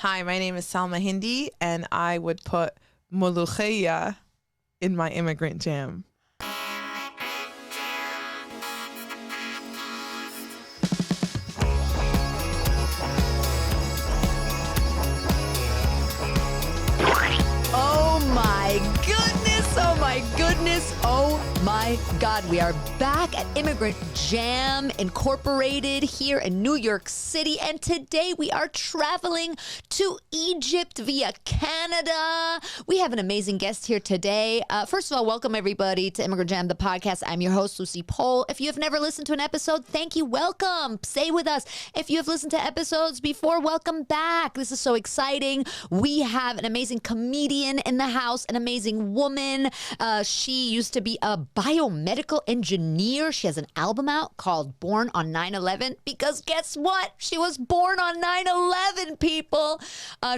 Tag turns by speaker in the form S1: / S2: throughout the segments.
S1: Hi, my name is Salma Hindy, and I would put mulukhaya in my immigrant jam.
S2: Oh my God, we are back at Immigrant Jam Incorporated here in New York City. And today we are traveling to Egypt via Canada. We have an amazing guest here today. First of all, welcome everybody to Immigrant Jam, the podcast. I'm your host, Lucy Pohl. If you have never listened to an episode, thank you. Welcome. Stay with us. If you have listened to episodes before, welcome back. This is so exciting. We have an amazing comedian in the house, an amazing woman. She used to be a biomedical engineer. She has an album out called Born on 9/11 because guess what? She was born on 9/11, people.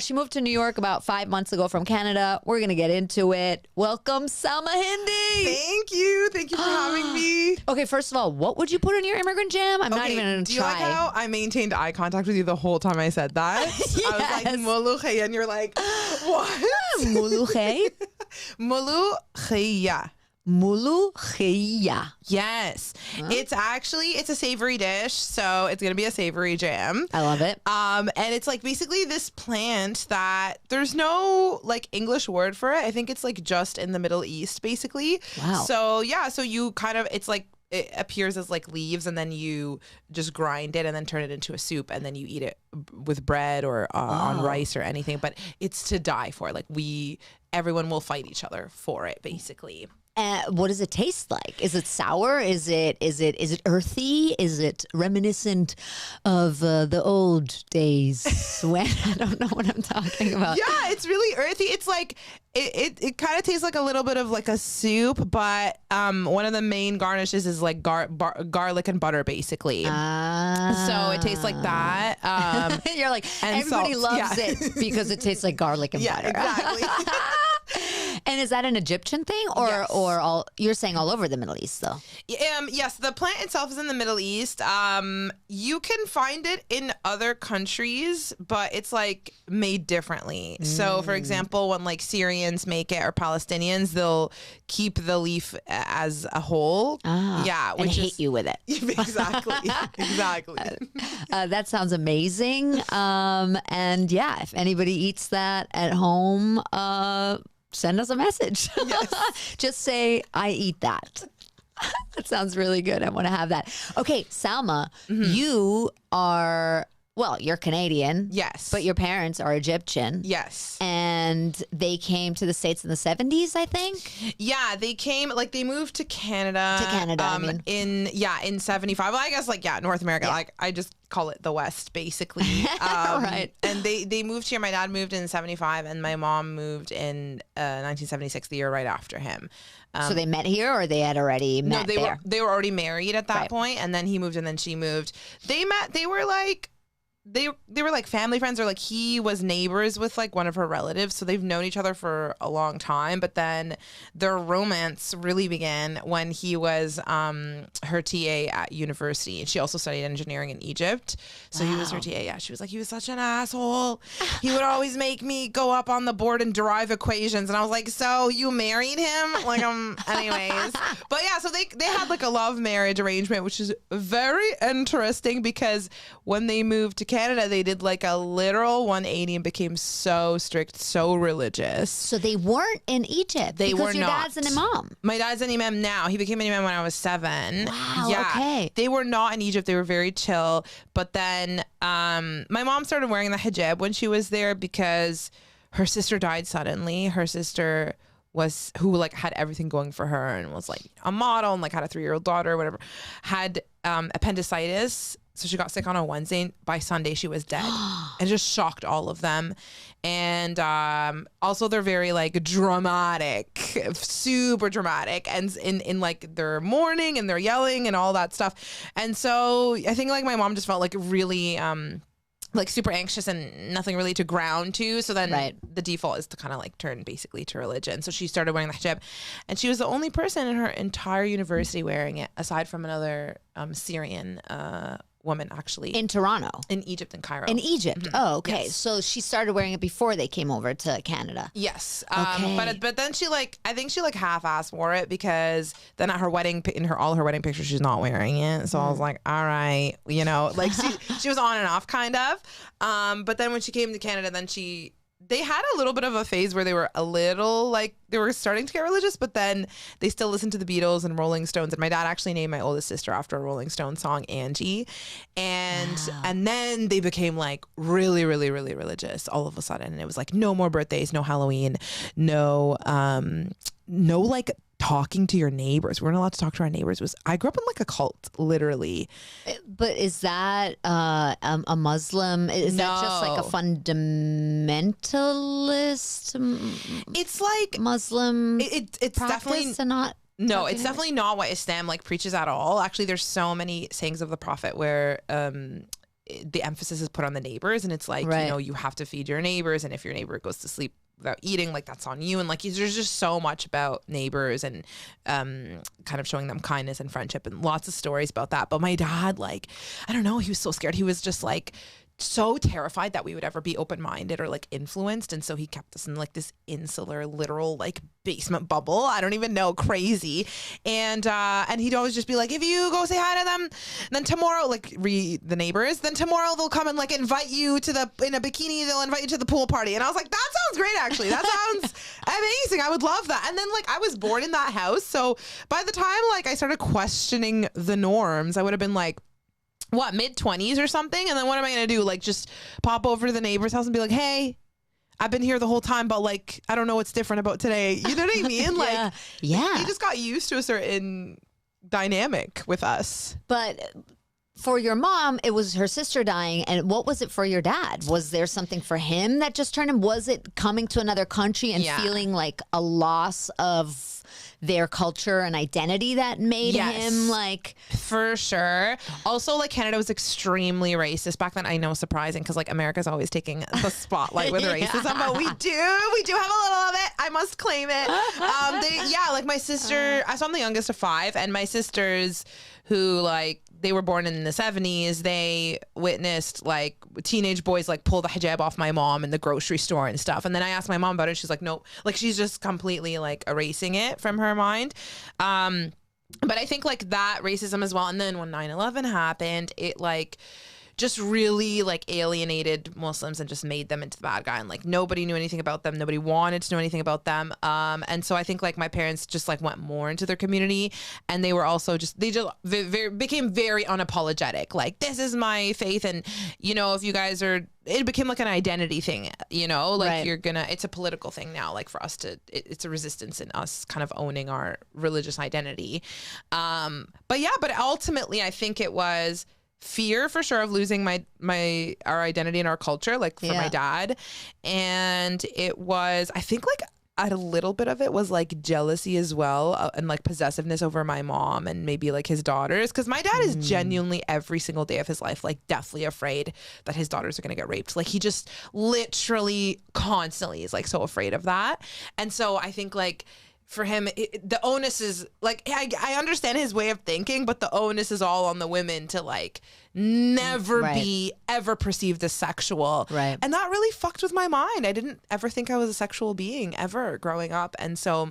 S2: She moved to New York about 5 months ago from Canada. We're going to get into it. Welcome, Salma Hindy.
S1: Thank you. Thank you for having me.
S2: Okay, first of all, what would you put in your immigrant jam? I'm not even going to try.
S1: Do you like how I maintained eye contact with you the whole time I said that?
S2: Yes.
S1: I was like, mulukhaya, and you're like, what?
S2: Mulukhaya?
S1: Mulukhaya.
S2: Mulukhaya.
S1: Yes. Huh? It's a savory dish, so it's going to be a savory jam.
S2: I love it.
S1: And it's like basically this plant that there's no like English word for it. I think it's like just in the Middle East, basically.
S2: Wow.
S1: So yeah, so you kind of, it's like, it appears as like leaves and then you just grind it and then turn it into a soup and then you eat it with bread or on rice or anything. But it's to die for. Like everyone will fight each other for it, basically.
S2: What does it taste like? Is it sour? Is it earthy? Is it reminiscent of the old days when I don't know what I'm talking about?
S1: Yeah, it's really earthy. It's like it kind of tastes like a little bit of like a soup, but one of the main garnishes is like garlic and butter, basically. So it tastes like that.
S2: You're like, everybody loves it because it tastes like garlic and butter.
S1: Exactly.
S2: And is that an Egyptian thing, or all? You're saying all over the Middle East, though?
S1: Yes, the plant itself is in the Middle East. You can find it in other countries, but it's like made differently. So, for example, when like Syrians make it or Palestinians, they'll keep the leaf as a whole.
S2: Which hate you with it.
S1: Exactly.
S2: That sounds amazing. And yeah, if anybody eats that at home, send us a message.
S1: Yes.
S2: Just say, I eat that. That sounds really good. I want to have that. Okay, Salma, you are, well, you're Canadian.
S1: Yes.
S2: But your parents are Egyptian.
S1: Yes.
S2: And they came to the States in the 70s, I think?
S1: Yeah, they came, like they moved to Canada. In 75. Well, I guess like, North America. Yeah. Like I just call it the West, basically.
S2: Right.
S1: And they moved here. My dad moved in 75 and my mom moved in 1976, the year right after him.
S2: So they met here or they had already met there?
S1: They were already married at that point, and then he moved and then she moved. They met, they were like family friends, or like he was neighbors with like one of her relatives, so they've known each other for a long time. But then their romance really began when he was her TA at university, and she also studied engineering in Egypt. So he was her TA. Yeah, she was like, he was such an asshole. He would always make me go up on the board and derive equations, and I was like, so you married him? Like, anyways. But yeah, so they had like a love marriage arrangement, which is very interesting because when they moved to Canada, they did like a literal 180 and became so strict, so religious.
S2: So they weren't in Egypt.
S1: They were not.
S2: Because your dad's an imam.
S1: My dad's an imam now. He became an imam when I was 7.
S2: Wow.
S1: Yeah.
S2: Okay.
S1: They were not in Egypt. They were very chill. But then my mom started wearing the hijab when she was there because her sister died suddenly. Her sister who like had everything going for her and was like a model and like had a 3-year-old daughter or whatever, had appendicitis. So she got sick on a Wednesday, and by Sunday she was dead. And just shocked all of them. And also they're very like dramatic, super dramatic, and in like their mourning and they're yelling and all that stuff. And so I think like my mom just felt like really like super anxious and nothing really to ground to. So then the default is to kind of like turn basically to religion. So she started wearing the hijab, and she was the only person in her entire university wearing it, aside from another Syrian woman actually
S2: In Toronto.
S1: in Egypt and Cairo.
S2: In Egypt. Oh, okay.
S1: Yes.
S2: So she started wearing it before they came over to Canada.
S1: Yes.
S2: Okay.
S1: But then she like, I think she like half-assed wore it because then at her wedding, all her wedding pictures, she's not wearing it. So I was like, all right, you know, like she was on and off kind of. But then when she came to Canada, then they had a little bit of a phase where they were a little like they were starting to get religious, but then they still listened to the Beatles and Rolling Stones. And my dad actually named my oldest sister after a Rolling Stone song, Angie. And then they became like really, really, really religious all of a sudden. And it was like no more birthdays, no Halloween, no like talking to your neighbors. We weren't allowed to talk to our neighbors. I grew up in like a cult, literally.
S2: But is that a Muslim? Is that just like a fundamentalist?
S1: It's like
S2: Muslim.
S1: It's definitely
S2: not.
S1: No, it's definitely not what Islam like preaches at all. Actually, there's so many sayings of the Prophet where the emphasis is put on the neighbors, and it's like you know you have to feed your neighbors, and if your neighbor goes to sleep without eating, like that's on you. And like there's just so much about neighbors and kind of showing them kindness and friendship and lots of stories about that. But my dad, like, I don't know, he was so scared. He was just like so terrified that we would ever be open-minded or like influenced, and so he kept us in like this insular literal like basement bubble. I don't even know, crazy. And he'd always just be like, if you go say hi to them, then tomorrow, like the neighbors, then tomorrow they'll come and like invite you to in a bikini, they'll invite you to the pool party. And I was like, that sounds great, actually. That sounds amazing. I would love that. And then like I was born in that house, so by the time like I started questioning the norms, I would have been like, what, mid-20s or something? And then what am I going to do? Like just pop over to the neighbor's house and be like, hey, I've been here the whole time, but like, I don't know what's different about today. You know what I mean? Like,
S2: yeah.
S1: He just got used to a certain dynamic with us.
S2: But for your mom, it was her sister dying. And what was it for your dad? Was there something for him that just turned him? Was it coming to another country and feeling like a loss of their culture and identity that made him like?
S1: For sure. Also, like Canada was extremely racist back then. I know, surprising, because like America's always taking the spotlight with racism, but we do have a little of it. I must claim it. Like my sister, so I'm the youngest of 5, and my sisters who like they were born in the 70s, they witnessed like teenage boys like pull the hijab off my mom in the grocery store and stuff. And then I asked my mom about it. She's like, nope. Like she's just completely like erasing it from her mind. But I think like that racism as well. And then when 9/11 happened, it like just really like alienated Muslims and just made them into the bad guy. And like nobody knew anything about them. Nobody wanted to know anything about them. And so I think like my parents just like went more into their community, and they were also became very unapologetic. Like, this is my faith. And, you know, if you guys are, it became like an identity thing, you know, like it's a political thing now, like for us it's a resistance in us kind of owning our religious identity. But ultimately I think it was fear for sure of losing our identity and our culture, like for my dad. And it was, I think like a little bit of it was like jealousy as well, and like possessiveness over my mom and maybe like his daughters, because my dad is genuinely every single day of his life like deathly afraid that his daughters are going to get raped. Like he just literally constantly is like so afraid of that. And so I think like for him, the onus is like, I understand his way of thinking, but the onus is all on the women to like never be ever perceived as sexual. Right. And that really fucked with my mind. I didn't ever think I was a sexual being ever growing up. And so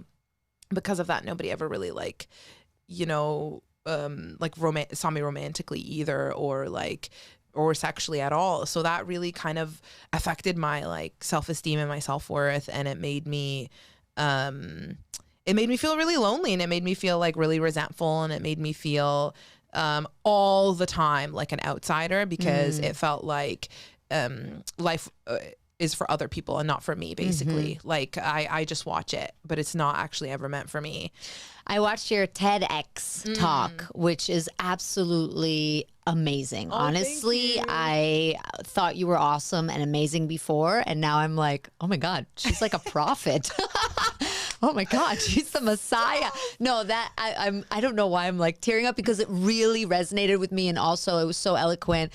S1: because of that, nobody ever really like, you know, like saw me romantically either, or sexually at all. So that really kind of affected my like self-esteem and my self-worth. And it made me feel really lonely, and it made me feel like really resentful, and it made me feel all the time like an outsider, because it felt like life is for other people and not for me, basically. Like I just watch it, but it's not actually ever meant for me.
S2: I watched your TEDx talk, which is absolutely amazing. Honestly, I thought you were awesome and amazing before, and now I'm like, oh my God, she's like a prophet. Oh my God, she's the Messiah. No, that I don't know why I'm like tearing up, because it really resonated with me, and also it was so eloquent.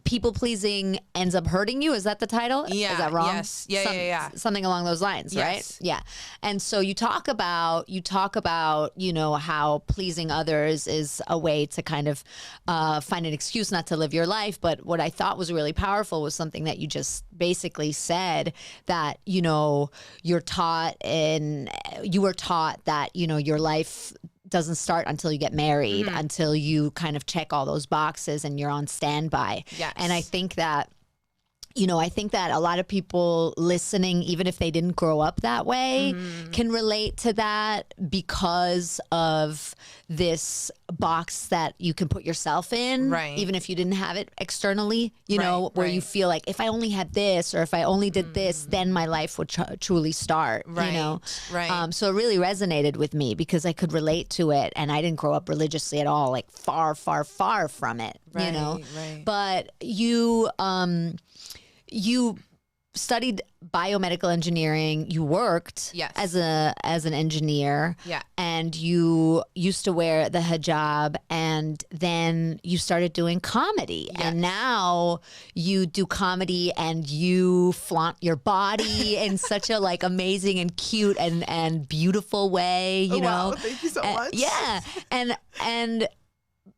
S2: People pleasing ends up hurting you. Is that the title?
S1: Yeah.
S2: Is that wrong?
S1: Yes. Yeah.
S2: Something along those lines,
S1: Yes.
S2: right? Yeah. And so you talk about, how pleasing others is a way to kind of find an excuse not to live your life. But what I thought was really powerful was something that you just basically said, that, you were taught that, your life doesn't start until you get married, until you kind of check all those boxes and you're on standby.
S1: Yes.
S2: And I think that, a lot of people listening, even if they didn't grow up that way, can relate to that because of this box that you can put yourself in,
S1: right,
S2: even if you didn't have it externally, where you feel like, if I only had this, or if I only did this, then my life would truly start,
S1: right. Right.
S2: So it really resonated with me because I could relate to it, and I didn't grow up religiously at all, like far, far, far from it,
S1: Right.
S2: But you studied biomedical engineering. You worked as an engineer, and you used to wear the hijab, and then you started doing comedy, and now you do comedy and you flaunt your body in such a like amazing and cute and beautiful way. You know,
S1: wow, thank you so much.
S2: Yeah, and.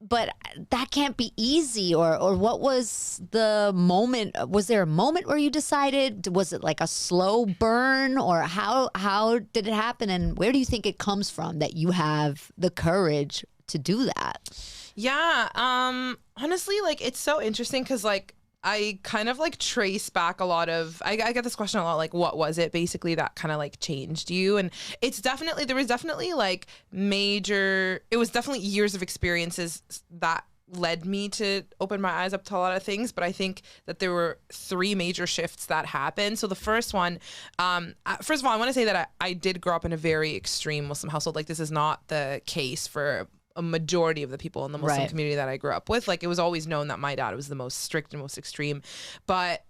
S2: But that can't be easy. Or what was the moment? Was there a moment where you decided? Was it like a slow burn, or how did it happen? And where do you think it comes from that you have the courage to do that?
S1: Yeah. Honestly, like, it's so interesting because like I kind of like trace back a lot of, I get this question a lot, like, what was it basically that kind of like changed you? And there was definitely like it was definitely years of experiences that led me to open my eyes up to a lot of things. But I think that there were 3 major shifts that happened. So the first one, first of all, I want to say that I did grow up in a very extreme Muslim household. Like, this is not the case for a majority of the people in the Muslim community that I grew up with. Like, it was always known that my dad was the most strict and most extreme. But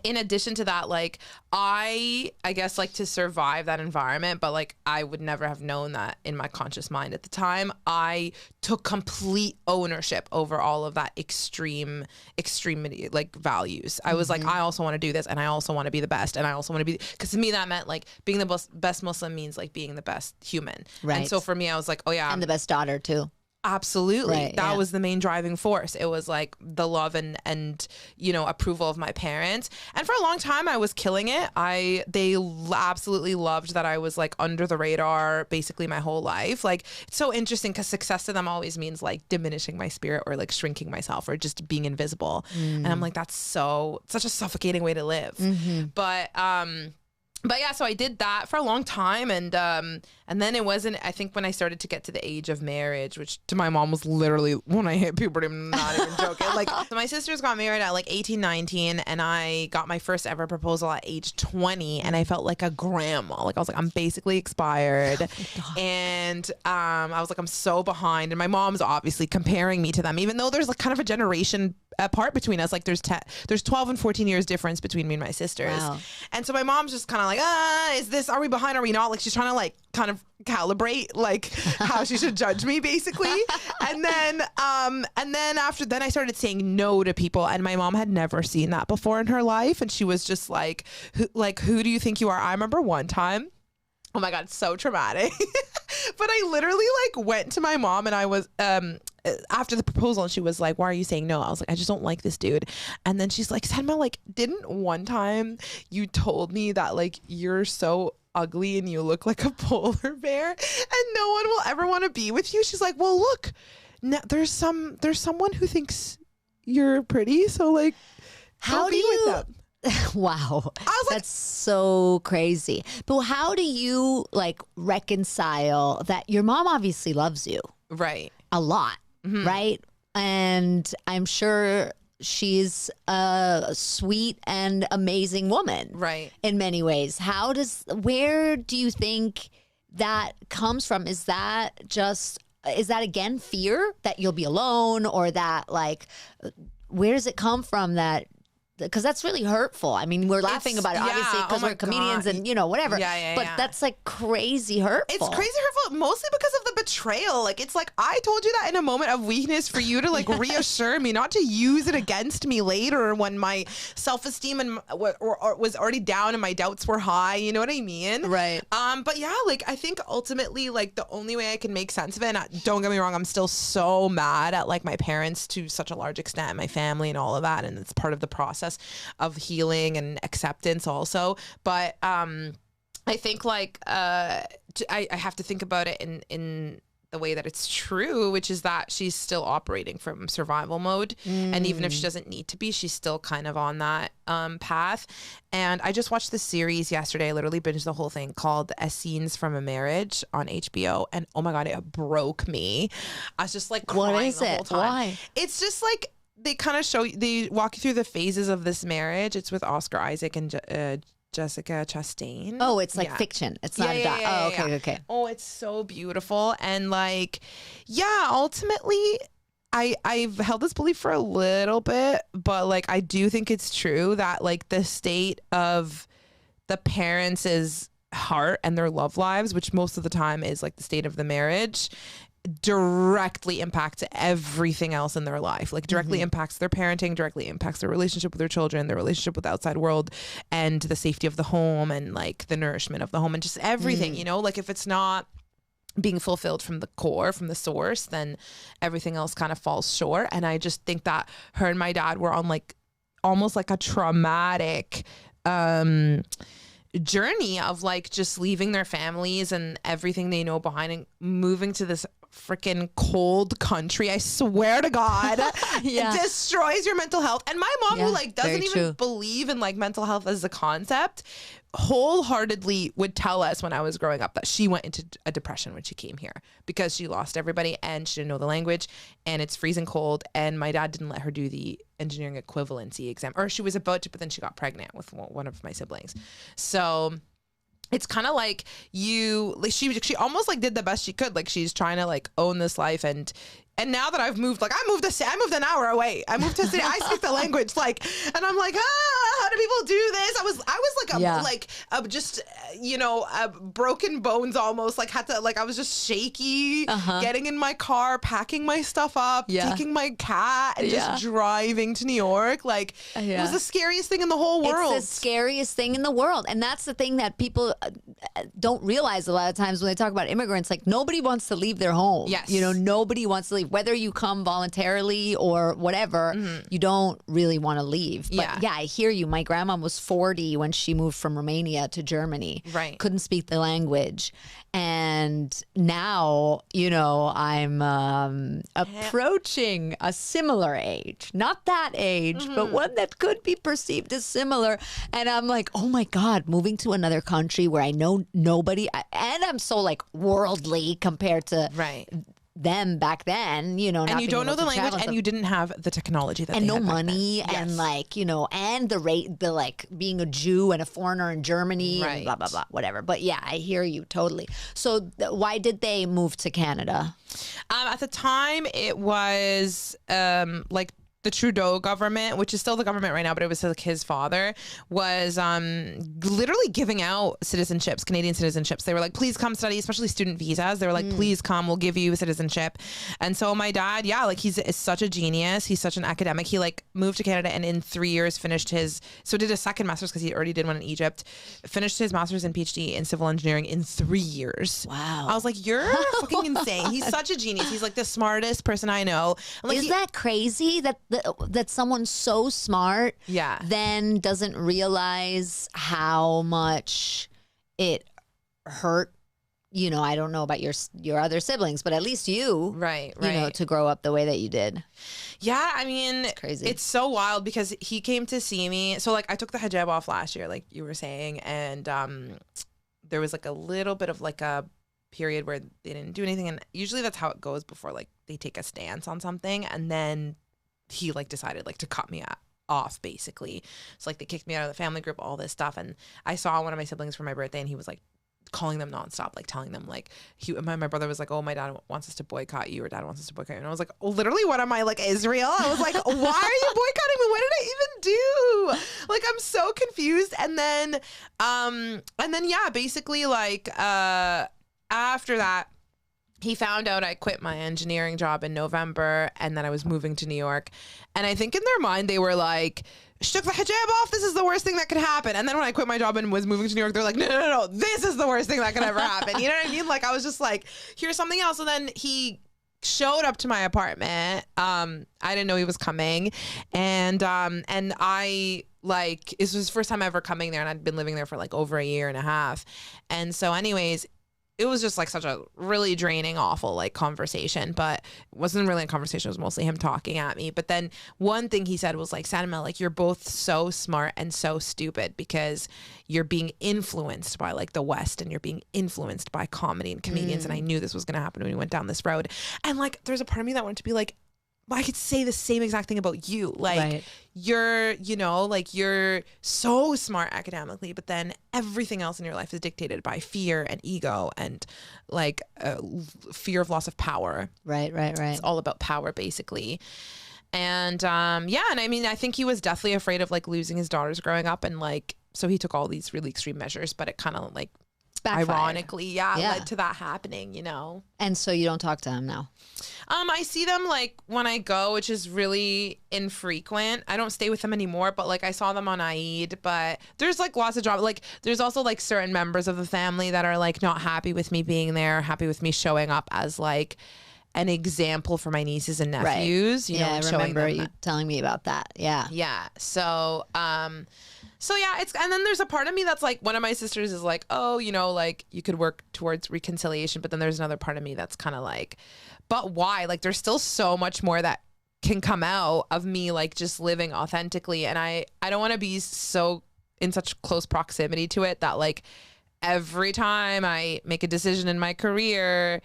S1: in addition to that, like, I guess like to survive that environment, but like I would never have known that in my conscious mind at the time, I took complete ownership over all of that extremity, like, values. I was like, I also want to do this, and I also want to be the best, and I also want to be, because to me that meant like being the best Muslim means like being the best human. Right. And so for me, I was like, oh yeah.
S2: And the best daughter too.
S1: Absolutely.
S2: Right,
S1: that was the main driving force. It was like the love and approval of my parents. And for a long time I was killing it. They absolutely loved that I was like under the radar basically my whole life. Like, it's so interesting because success to them always means like diminishing my spirit or like shrinking myself or just being invisible. And I'm like, that's such a suffocating way to live. But yeah, so I did that for a long time, and then it wasn't, I think, when I started to get to the age of marriage, which to my mom was literally when I hit puberty. I'm not even joking. Like, so my sisters got married at like 18, 19, and I got my first ever proposal at age 20, and I felt like a grandma. Like, I was like, I'm basically expired, and I was like, I'm so behind, and my mom's obviously comparing me to them, even though there's like kind of a generation apart between us. Like, there's 12 and 14 years difference between me and my sisters. Wow. And so my mom's just kind of like, are we behind? Are we not? Like, she's trying to like kind of calibrate like how she should judge me basically. And then I started saying no to people, and my mom had never seen that before in her life. And she was just like, who do you think you are? I remember one time, oh my God, it's so traumatic. But I literally like went to my mom, and I was, after the proposal, and she was like, why are you saying no? I was like, I just don't like this dude. And then she's like, Salma, like, didn't one time you told me that like you're so ugly and you look like a polar bear and no one will ever want to be with you? She's like, well, look, there's someone who thinks you're pretty, so like,
S2: how do you with them. Wow. That's so crazy. But how do you like reconcile that your mom obviously loves you?
S1: Right.
S2: A lot. Right. And I'm sure she's a sweet and amazing woman. Right. In many ways. Where do you think that comes from? Is that again fear that you'll be alone, or that like, where does it come from that because that's really hurtful. I mean, we're laughing about it, obviously, because we're comedians and, whatever. But that's like crazy hurtful.
S1: It's crazy hurtful, mostly because of the betrayal. Like, it's like, I told you that in a moment of weakness for you to like reassure me, not to use it against me later when my self-esteem and was already down and my doubts were high. You know what I mean?
S2: Right.
S1: But yeah, like, I think ultimately, like, the only way I can make sense of it, and don't get me wrong, I'm still so mad at like my parents to such a large extent, my family and all of that, and it's part of the process of healing and acceptance also. But I think like I have to think about it in the way that it's true, which is that she's still operating from survival mode. And even if she doesn't need to be, she's still kind of on that path. And I just watched the series yesterday. I literally binged the whole thing, called Scenes from a Marriage on HBO. And oh my God, it broke me. I was just like crying
S2: what is
S1: the whole
S2: it?
S1: time.
S2: Why?
S1: It's just like, they kind of they walk you through the phases of this marriage. It's with Oscar Isaac and Jessica Chastain.
S2: Oh, it's like fiction. It's not a doc. Okay.
S1: Oh, it's so beautiful. And like, ultimately, I've held this belief for a little bit, but like, I do think it's true that like the state of the parents' heart and their love lives, which most of the time is like the state of the marriage, directly impacts everything else in their life. Like, directly impacts their parenting, directly impacts their relationship with their children, their relationship with the outside world, and the safety of the home, and like the nourishment of the home, and just everything, like, if it's not being fulfilled from the core, from the source, then everything else kind of falls short. And I just think that her and my dad were on like almost like a traumatic journey of like just leaving their families and everything they know behind and moving to this freaking cold country. I swear to God, it destroys your mental health. And my mom, who like doesn't even believe in like mental health as a concept, wholeheartedly would tell us when I was growing up that she went into a depression when she came here because she lost everybody and she didn't know the language and it's freezing cold, and my dad didn't let her do the engineering equivalency exam, or she was about to, but then she got pregnant with one of my siblings. So it's kind of like she almost like did the best she could. Like, she's trying to like own this life, and now that I've moved, like I moved an hour away. I moved to a city. I speak the language, like, and I'm like, how do people do this? I was just broken bones almost. Like, I was just shaky, getting in my car, packing my stuff up, taking my cat, and just driving to New York. Like, it was the scariest thing in the whole world.
S2: It's the scariest thing in the world, and that's the thing that people don't realize a lot of times when they talk about immigrants. Like, nobody wants to leave their home.
S1: Yes,
S2: nobody wants to leave. Whether you come voluntarily or whatever, you don't really want to leave. But I hear you. My grandma was 40 when she moved from Romania to Germany.
S1: Right.
S2: Couldn't speak the language. And now, I'm approaching a similar age. Not that age, but one that could be perceived as similar. And I'm like, oh my God, moving to another country where I know nobody. And I'm so like worldly compared to them back then, not
S1: and you don't know the language, and
S2: stuff.
S1: you didn't have the technology that
S2: and
S1: they
S2: no
S1: had back
S2: money,
S1: then.
S2: and like and the like being a Jew and a foreigner in Germany, and blah blah blah, whatever. But yeah, I hear you totally. So why did they move to Canada?
S1: At the time, it was like the Trudeau government, which is still the government right now, but it was like his father, was literally giving out citizenships, Canadian citizenships. They were like, please come study, especially student visas. They were like, please come, we'll give you citizenship. And so my dad, he's such a genius. He's such an academic. He like moved to Canada and in 3 years did a second master's because he already did one in Egypt, finished his master's and PhD in civil engineering in 3 years.
S2: Wow.
S1: I was like, you're fucking insane. He's such a genius. He's like the smartest person I know. And, like,
S2: is that crazy that someone so smart then doesn't realize how much it hurt? I don't know about your other siblings, but at least you, right, to grow up the way that you did.
S1: Yeah, I mean, it's crazy. It's so wild because he came to see me. So like, I took the hijab off last year, like you were saying, and there was like a little bit of like a period where they didn't do anything, and usually that's how it goes before like they take a stance on something, and then he like decided like to cut me off basically. So like they kicked me out of the family group, all this stuff, and I saw one of my siblings for my birthday, and he was like calling them nonstop, like telling them like my brother was like, oh, my dad wants us to boycott you, or dad wants us to boycott you. And I was like, literally, what am I, like Israel? I was like, why are you boycotting me? What did I even do? Like, I'm so confused. And then yeah, basically like after that, he found out I quit my engineering job in November and that I was moving to New York. And I think in their mind, they were like, she took the hijab off. This is the worst thing that could happen. And then when I quit my job and was moving to New York, they're like, no. This is the worst thing that could ever happen. You know what I mean? Like, I was just like, here's something else. And then he showed up to my apartment. I didn't know he was coming. And I, like, this was the first time ever coming there. And I'd been living there for like over a year and a half. And so anyways, it was just like such a really draining, awful like conversation, but it wasn't really a conversation. It was mostly him talking at me. But then one thing he said was like, Salma, like, you're both so smart and so stupid because you're being influenced by like the West and you're being influenced by comedy and comedians. And I knew this was going to happen when we went down this road. And like, there's a part of me that wanted to be like, I could say the same exact thing about you. Like, you're, you know, like, you're so smart academically, but then everything else in your life is dictated by fear and ego and like fear of loss of power. Right. It's all about power, basically. And yeah, and I mean, I think he was definitely afraid of like losing his daughters growing up, and like, so he took all these really extreme measures, but it kind of like backfired. Ironically, led to that happening, you know.
S2: And so you don't talk to him now?
S1: I see them like when I go, which is really infrequent. I don't stay with them anymore, but like I saw them on Eid. But there's like lots of drama. Like there's also like certain members of the family that are like not happy with me being there, happy with me showing up as like an example for my nieces and nephews.
S2: Right.
S1: You know,
S2: I remember you telling me about that. Yeah.
S1: Yeah. So yeah, and then there's a part of me that's like, one of my sisters is like, oh, you know, like you could work towards reconciliation. But then there's another part of me that's kind of like, but why? Like there's still so much more that can come out of me, like just living authentically. And I don't want to be so in such close proximity to it that like every time I make a decision in my career,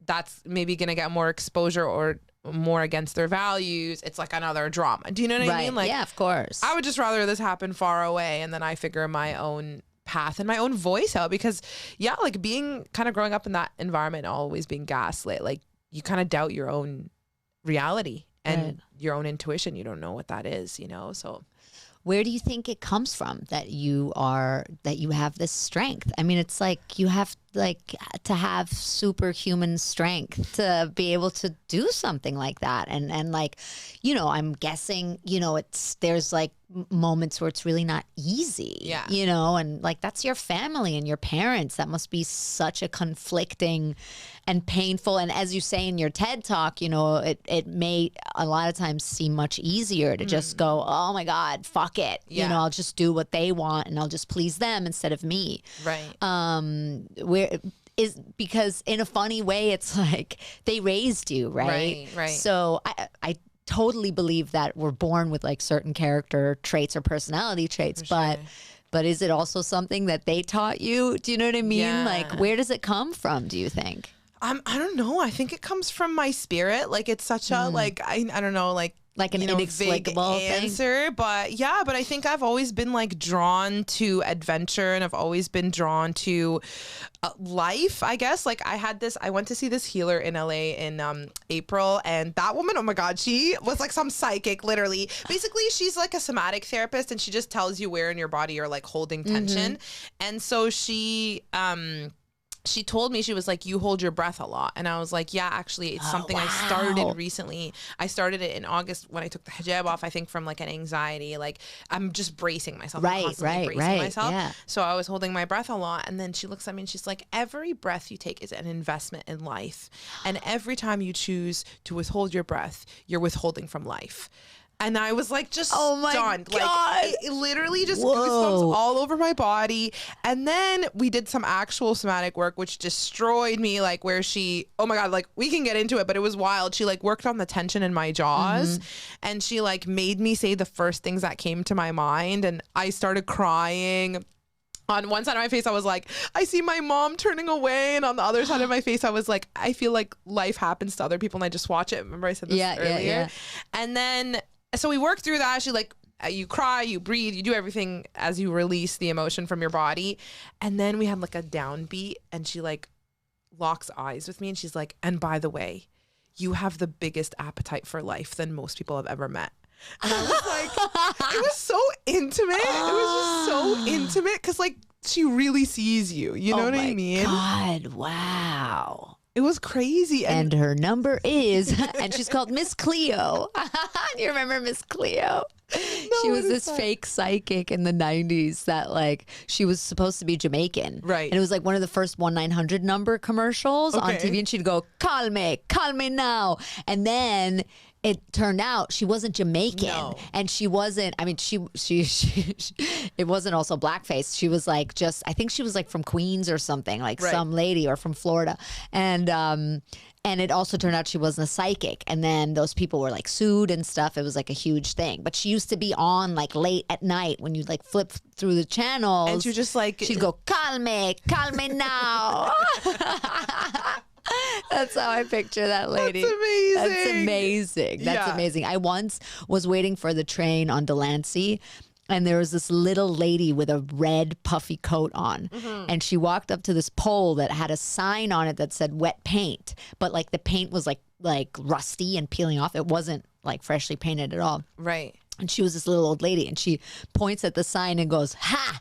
S1: that's maybe going to get more exposure or more against their values. It's like another drama. Do you know what I mean? Like,
S2: yeah, of course.
S1: I would just rather this happen far away and then I figure my own path and my own voice out, because yeah, like being kind of growing up in that environment, always being gaslit, like you kind of doubt your own reality and your own intuition. You don't know what that is, you know? So
S2: where do you think it comes from that you have this strength? I mean, it's like you have like to have superhuman strength to be able to do something like that. And like, you know, I'm guessing, you know, there's like moments where it's really not easy, you know, and like that's your family and your parents. That must be such a conflicting and painful. And as you say in your TED talk, you know, it may a lot of times seem much easier to just go, oh my God, fuck it. You know, I'll just do what they want and I'll just please them instead of me.
S1: Right.
S2: Because in a funny way, it's like they raised you, right?
S1: Right.
S2: So I totally believe that we're born with like certain character traits or personality traits, but is it also something that they taught you? Do you know what I mean?
S1: Yeah.
S2: Like, where does it come from, do you think?
S1: I don't know. I think it comes from my spirit. Like it's such a like I don't know, like
S2: an inexplicable
S1: answer
S2: thing.
S1: But I think I've always been like drawn to adventure, and I've always been drawn to life, I guess. Like I went to see this healer in LA in April, and that woman, oh my God, she was like some psychic, literally. Basically, she's like a somatic therapist, and she just tells you where in your body you're like holding tension. And so she told me, she was like, you hold your breath a lot. And I was like, yeah, actually, it's something I started recently. I started it in August when I took the hijab off, I think from like an anxiety. Like I'm just bracing myself. I'm constantly bracing myself. Yeah. So I was holding my breath a lot. And then she looks at me and she's like, every breath you take is an investment in life. And every time you choose to withhold your breath, you're withholding from life. And I was like, just stunned.
S2: God.
S1: Like, it literally just goosebumps all over my body. And then we did some actual somatic work, which destroyed me. Like where oh my God, like we can get into it, but it was wild. She like worked on the tension in my jaws, and she like made me say the first things that came to my mind. And I started crying. On one side of my face, I was like, I see my mom turning away. And on the other side of my face, I was like, I feel like life happens to other people and I just watch it. Remember I said this earlier? Yeah. And then, so we worked through that. She like you cry, you breathe, you do everything as you release the emotion from your body. And then we had like a downbeat, and she like locks eyes with me, and she's like, and by the way, you have the biggest appetite for life than most people have ever met. And I was like, it was so intimate. It was just so intimate because like she really sees you. You know what I mean?
S2: God, wow.
S1: It was crazy.
S2: And her number is, and she's called Miss Cleo. You remember Miss Cleo? She was this fake psychic in the 90s that like she was supposed to be Jamaican.
S1: Right.
S2: And it was like one of the first 1-900 number commercials on TV. And she'd go, call me now. And then it turned out she wasn't Jamaican.
S1: No.
S2: And she wasn't, I mean, she it wasn't also blackface. She was like I think she was like from Queens or something, like some lady, or from Florida. And it also turned out she wasn't a psychic. And then those people were like sued and stuff. It was like a huge thing. But she used to be on like late at night when you like flip through the channels.
S1: And you just like,
S2: she'd go, call me now. That's how I picture that lady.
S1: That's amazing.
S2: That's amazing. That's amazing. I once was waiting for the train on Delancey, and there was this little lady with a red puffy coat on. And she walked up to this pole that had a sign on it that said wet paint. But like the paint was like rusty and peeling off. It wasn't like freshly painted at all.
S1: right.
S2: And she was this little old lady, and she points at the sign and goes, ha,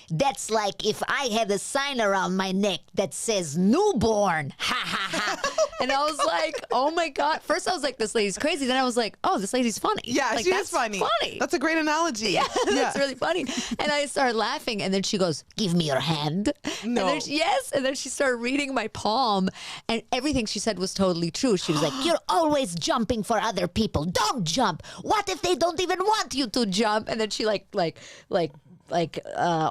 S2: that's like if I had a sign around my neck that says newborn. Ha, ha, ha. And I was like, oh my God. First I was like, this lady's crazy. Then I was like, oh, this lady's funny.
S1: Yeah,
S2: like,
S1: she is funny. That's a great analogy.
S2: Yeah, that's really funny. And I started laughing, and then she goes, give me your hand.
S1: No.
S2: And then and then she started reading my palm, and everything she said was totally true. She was like, you're always jumping for other people. Don't jump. What if they don't even want you to jump? And then she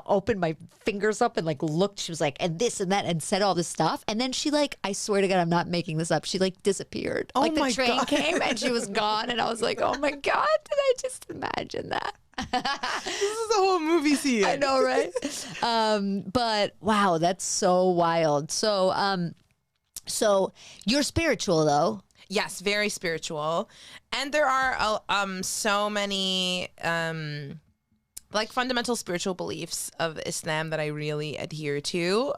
S2: opened my fingers up and like looked. She was like, and this and that, and said all this stuff. And then she like, I swear to God, I'm not making this up. She like disappeared.
S1: Oh
S2: like the
S1: my
S2: train
S1: God.
S2: came and she was gone. And I was like, oh my God, did I just imagine that?
S1: This is a whole movie scene.
S2: I know, right? But wow, that's so wild. So you're spiritual though.
S1: Yes, very spiritual. And there are so many like fundamental spiritual beliefs of Islam that I really adhere to.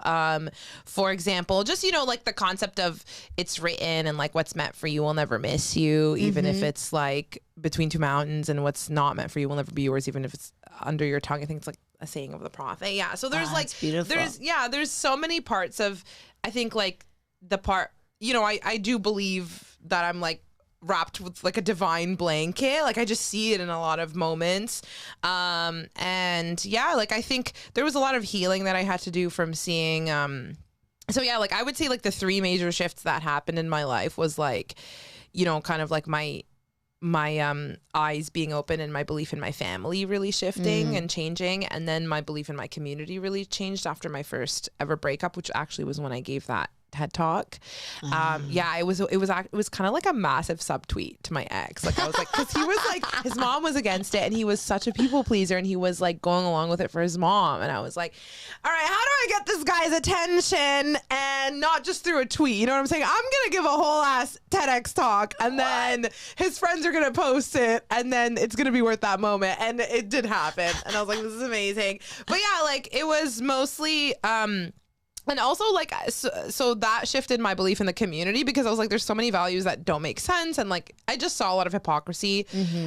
S1: For example, just, you know, like the concept of it's written and like what's meant for you will never miss you, even if it's like between two mountains, and what's not meant for you will never be yours, even if it's under your tongue. I think it's like a saying of the prophet. Yeah. So there's like,
S2: beautiful.
S1: there's so many parts of, I think like the part, you know, I do believe that I'm like wrapped with like a divine blanket. Like I just see it in a lot of moments. And yeah, like I think there was a lot of healing that I had to do from seeing, so yeah, like I would say like the three major shifts that happened in my life was like, you know, kind of like my eyes being open and my belief in my family really shifting and changing, and then my belief in my community really changed after my first ever breakup, which actually was when I gave that TED Talk. Yeah, it was kind of like a massive subtweet to my ex. Like I was like, because he was like, his mom was against it, and he was such a people pleaser, and he was like going along with it for his mom, and I was like, all right, how do I get this guy's attention and not just through a tweet? You know what I'm saying? I'm gonna give a whole ass TEDx talk, and then his friends are gonna post it, and then it's gonna be worth that moment. And it did happen, and I was like, this is amazing. But yeah, like it was mostly and also like so that shifted my belief in the community, because I was like, there's so many values that don't make sense, and like I just saw a lot of hypocrisy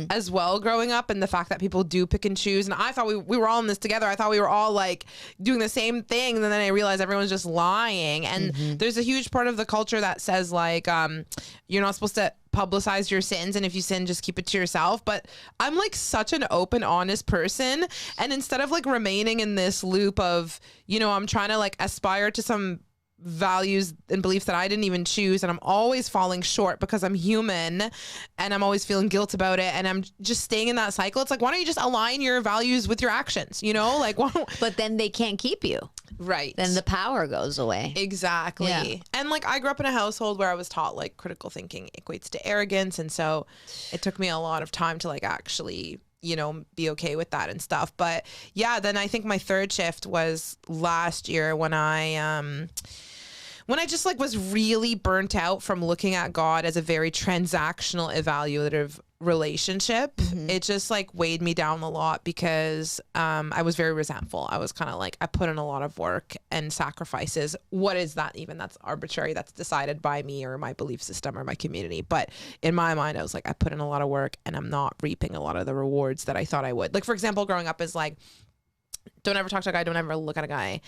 S1: as well growing up, and the fact that people do pick and choose, and I thought we were all in this together. I thought we were all like doing the same thing, and then I realized everyone's just lying. And there's a huge part of the culture that says like you're not supposed to publicize your sins, and if you sin, just keep it to yourself. But I'm like such an open, honest person, and instead of like remaining in this loop of, you know, I'm trying to like aspire to some values and beliefs that I didn't even choose, and I'm always falling short because I'm human, and I'm always feeling guilt about it, and I'm just staying in that cycle. It's like, why don't you just align your values with your actions, you know? Like,
S2: but then they can't keep you.
S1: Right.
S2: Then the power goes away.
S1: Exactly. Yeah. And like I grew up in a household where I was taught like critical thinking equates to arrogance, and so it took me a lot of time to like actually, you know, be okay with that and stuff. But yeah, then I think my third shift was last year when I just like was really burnt out from looking at God as a very transactional, evaluative relationship, it just like weighed me down a lot because I was very resentful. I was kind of like, I put in a lot of work and sacrifices. What is that even? That's arbitrary. That's decided by me or my belief system or my community. But in my mind, I was like, I put in a lot of work and I'm not reaping a lot of the rewards that I thought I would. Like, for example, growing up is like, don't ever talk to a guy, don't ever look at a guy.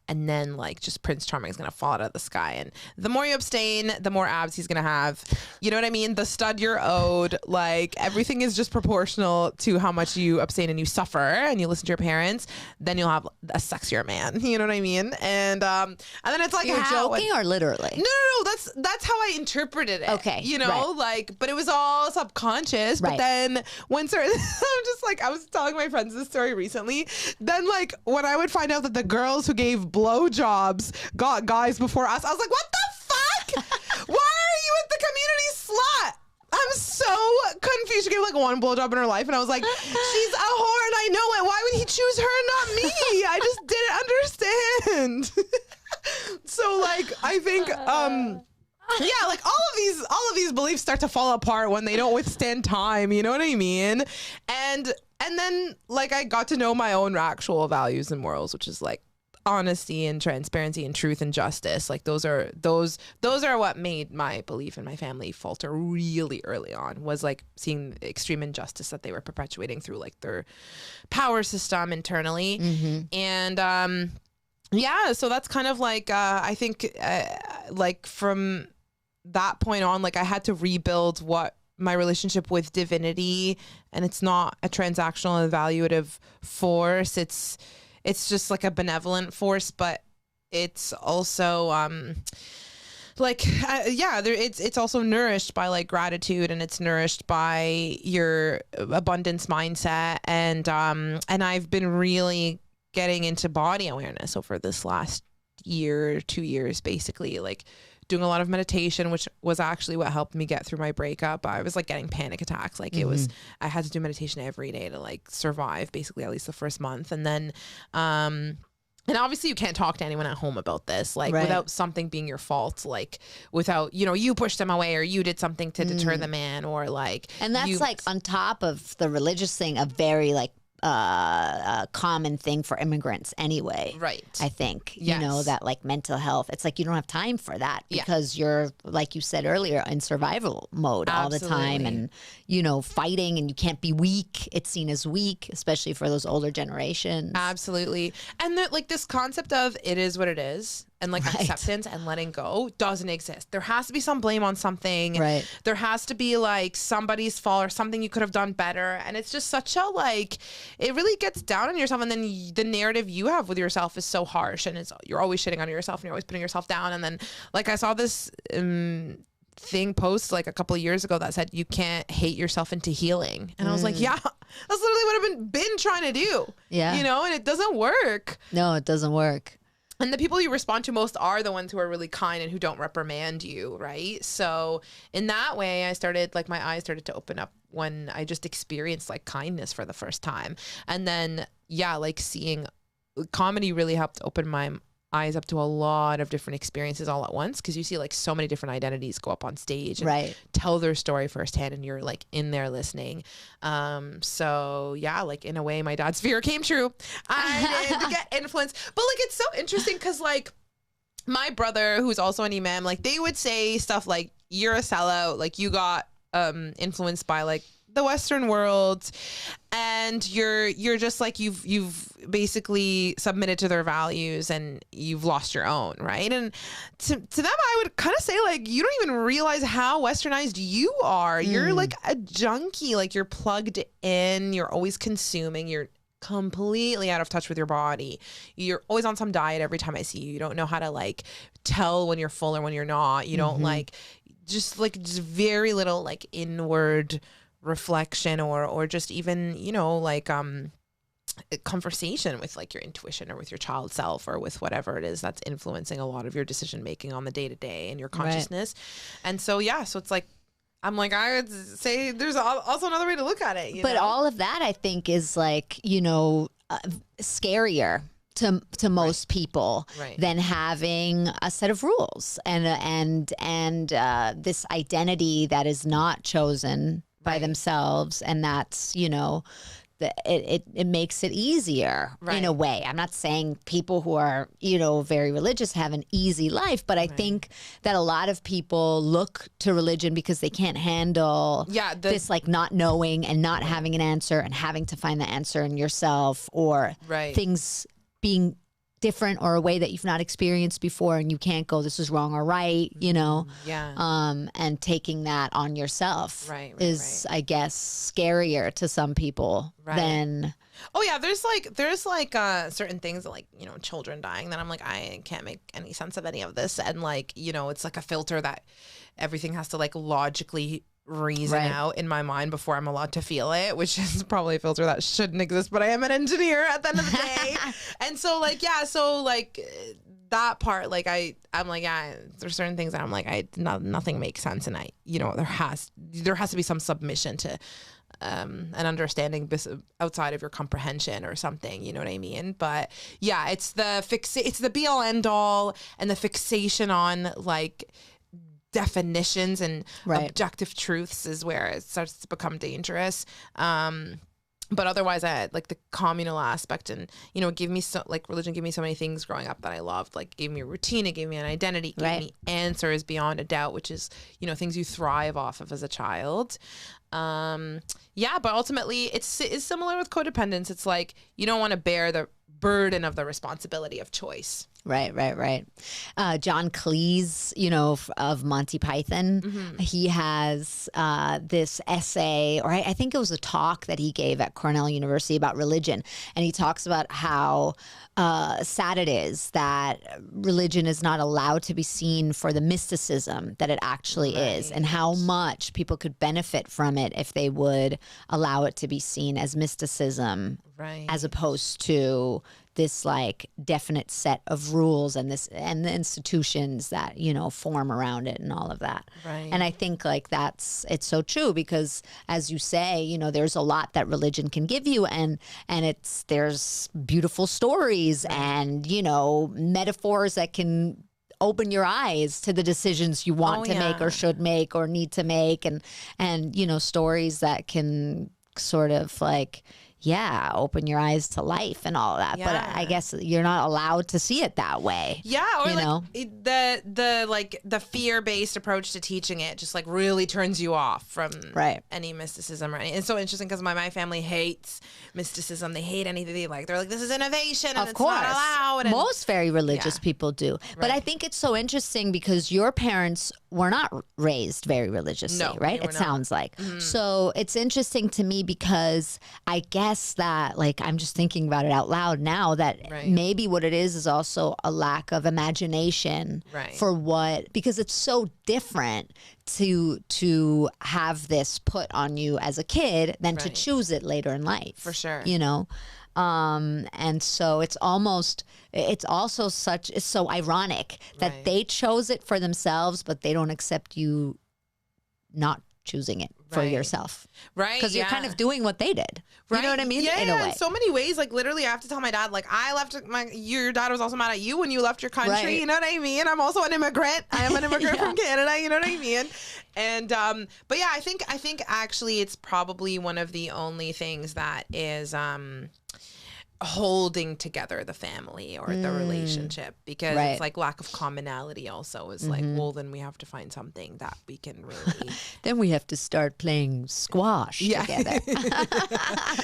S1: And then like just Prince Charming is going to fall out of the sky. And the more you abstain, the more abs he's going to have. You know what I mean? The stud you're owed, like everything is just proportional to how much you abstain and you suffer and you listen to your parents, then you'll have a sexier man. You know what I mean? And then it's like,
S2: You're joking or literally?
S1: No. That's how I interpreted it.
S2: Okay.
S1: You know, like, but it was all subconscious. But then when certain, I'm just like, I was telling my friends this story recently. Then like when I would find out that the girls who gave blowjobs got guys before us, I was like, what the fuck? Why are you with the community slut? I'm so confused. She gave like one blowjob in her life, and I was like, she's a whore, and I know it. Why would he choose her and not me? I just didn't understand. So like, I think, yeah, like all of these beliefs start to fall apart when they don't withstand time. You know what I mean? And then like I got to know my own actual values and morals, which is like honesty and transparency and truth and justice. Like those are what made my belief in my family falter really early on, was like seeing the extreme injustice that they were perpetuating through like their power system internally. And yeah, so that's kind of like I think like from that point on, like I had to rebuild what my relationship with divinity, and it's not a transactional evaluative force. It's just like a benevolent force, but it's also it's also nourished by like gratitude, and it's nourished by your abundance mindset, and I've been really getting into body awareness over this last year, 2 years, basically, like doing a lot of meditation, which was actually what helped me get through my breakup. I was like getting panic attacks. Like it was, I had to do meditation every day to like survive basically at least the first month. And then, and obviously you can't talk to anyone at home about this, like without something being your fault, like without, you know, you pushed them away or you did something to deter the man, or like.
S2: And that's like on top of the religious thing, a very like, a common thing for immigrants anyway.
S1: Right.
S2: I think, you know, that like mental health, it's like you don't have time for that because you're, like you said earlier, in survival mode all the time, and, you know, fighting, and you can't be weak. It's seen as weak, especially for those older generations.
S1: Absolutely. And like this concept of it is what it is, and like acceptance and letting go doesn't exist. There has to be some blame on something.
S2: Right.
S1: There has to be like somebody's fault or something you could have done better. And it's just such a like, it really gets down on yourself. And then the narrative you have with yourself is so harsh, and you're always shitting on yourself and you're always putting yourself down. And then like I saw this thing post like a couple of years ago that said you can't hate yourself into healing. And I was like, yeah, that's literally what I've been trying to do. Yeah. You know, and it doesn't work.
S2: No, it doesn't work.
S1: And the people you respond to most are the ones who are really kind and who don't reprimand you, right? So in that way, my eyes started to open up when I just experienced like kindness for the first time. And then, yeah, like seeing comedy really helped open my eyes up to a lot of different experiences all at once, because you see like so many different identities go up on stage and tell their story firsthand, and you're like in there listening. So yeah, like in a way my dad's fear came true. I did get influenced, but like it's so interesting because like my brother, who's also an imam, like they would say stuff like, you're a sellout, like you got influenced by like the Western world, and you're just like you've basically submitted to their values and you've lost your own, right? And to them I would kind of say like, you don't even realize how westernized you are. You're like a junkie, like you're plugged in, you're always consuming, you're completely out of touch with your body, you're always on some diet. Every time I see you, you don't know how to like tell when you're full or when you're not. You don't like just very little like inward reflection or just even, you know, like conversation with like your intuition or with your child self or with whatever it is that's influencing a lot of your decision making on the day-to-day and your consciousness. And so yeah, so it's like, I'm like, I would say there's also another way to look at it, but
S2: all of that I think is like, you know, scarier to most people than having a set of rules and this identity that is not chosen by themselves, and that's, you know, it makes it easier in a way. I'm not saying people who are, you know, very religious have an easy life, but I think that a lot of people look to religion because they can't handle this like not knowing and not having an answer and having to find the answer in yourself, or things being different or a way that you've not experienced before, and you can't go, this is wrong or right, you know? And taking that on yourself is, I guess, scarier to some people than...
S1: Oh yeah, there's like certain things like, you know, children dying that I'm like, I can't make any sense of any of this. And like, you know, it's like a filter that everything has to like logically reason out in my mind before I'm allowed to feel it, which is probably a filter that shouldn't exist, but I am an engineer at the end of the day. And so like, so like that part, like I'm like, there's certain things that I'm like, nothing makes sense. And I, you know, there has to be some submission to an understanding outside of your comprehension or something, you know what I mean? But yeah, it's the be all end all, and the fixation on like definitions and objective truths is where it starts to become dangerous. But otherwise, I like the communal aspect, and you know, religion gave me so many things growing up that I loved. Like, it gave me a routine, it gave me an identity, it gave me answers beyond a doubt, which is, you know, things you thrive off of as a child. But ultimately, it's similar with codependence. It's like you don't want to bear the burden of the responsibility of choice.
S2: Right. John Cleese, you know, of Monty Python, he has this essay, or I think it was a talk that he gave at Cornell University about religion. And he talks about how sad it is that religion is not allowed to be seen for the mysticism that it actually is, and how much people could benefit from it if they would allow it to be seen as mysticism, as opposed to this like definite set of rules and the institutions that, you know, form around it and all of that. And I think like it's so true, because as you say, you know, there's a lot that religion can give you, and there's beautiful stories and, you know, metaphors that can open your eyes to the decisions you want to make or should make or need to make, and you know, stories that can sort of like open your eyes to life and all of that. But I guess you're not allowed to see it that way.
S1: Or
S2: you
S1: like
S2: know?
S1: the fear-based approach to teaching it just like really turns you off from any mysticism or anything. It's so interesting because my family hates mysticism. They hate anything. They're like, this is innovation and it's not allowed.
S2: Most very religious people do. But I think it's so interesting because your parents were not raised very religiously, right? It sounds like. So it's interesting to me because I guess that, like, I'm just thinking about it out loud now, that maybe what it is also a lack of imagination for what, because it's so different to have this put on you as a kid than to choose it later in life.
S1: For sure.
S2: You know? And so it's so ironic that they chose it for themselves, but they don't accept you not choosing it for yourself. Because you're kind of doing what they did. You know what I mean? In a way.
S1: In so many ways. Like, literally, I have to tell my dad, like, I left your dad was also mad at you when you left your country. You know what I mean? I'm also an immigrant. I am an immigrant from Canada. You know what I mean? And, but yeah, I think actually it's probably one of the only things that is, holding together the family or the relationship, because it's like lack of commonality also is like, well, then we have to find something that we can really
S2: then we have to start playing squash together.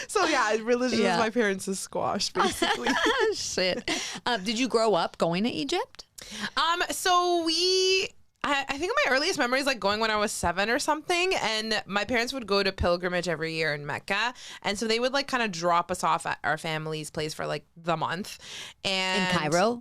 S1: So religion is my parents' squash basically.
S2: Shit. Did you grow up going to Egypt?
S1: So I think my earliest memory is like going when I was 7 or something, and my parents would go to pilgrimage every year in Mecca, and so they would like kind of drop us off at our family's place for like the month. And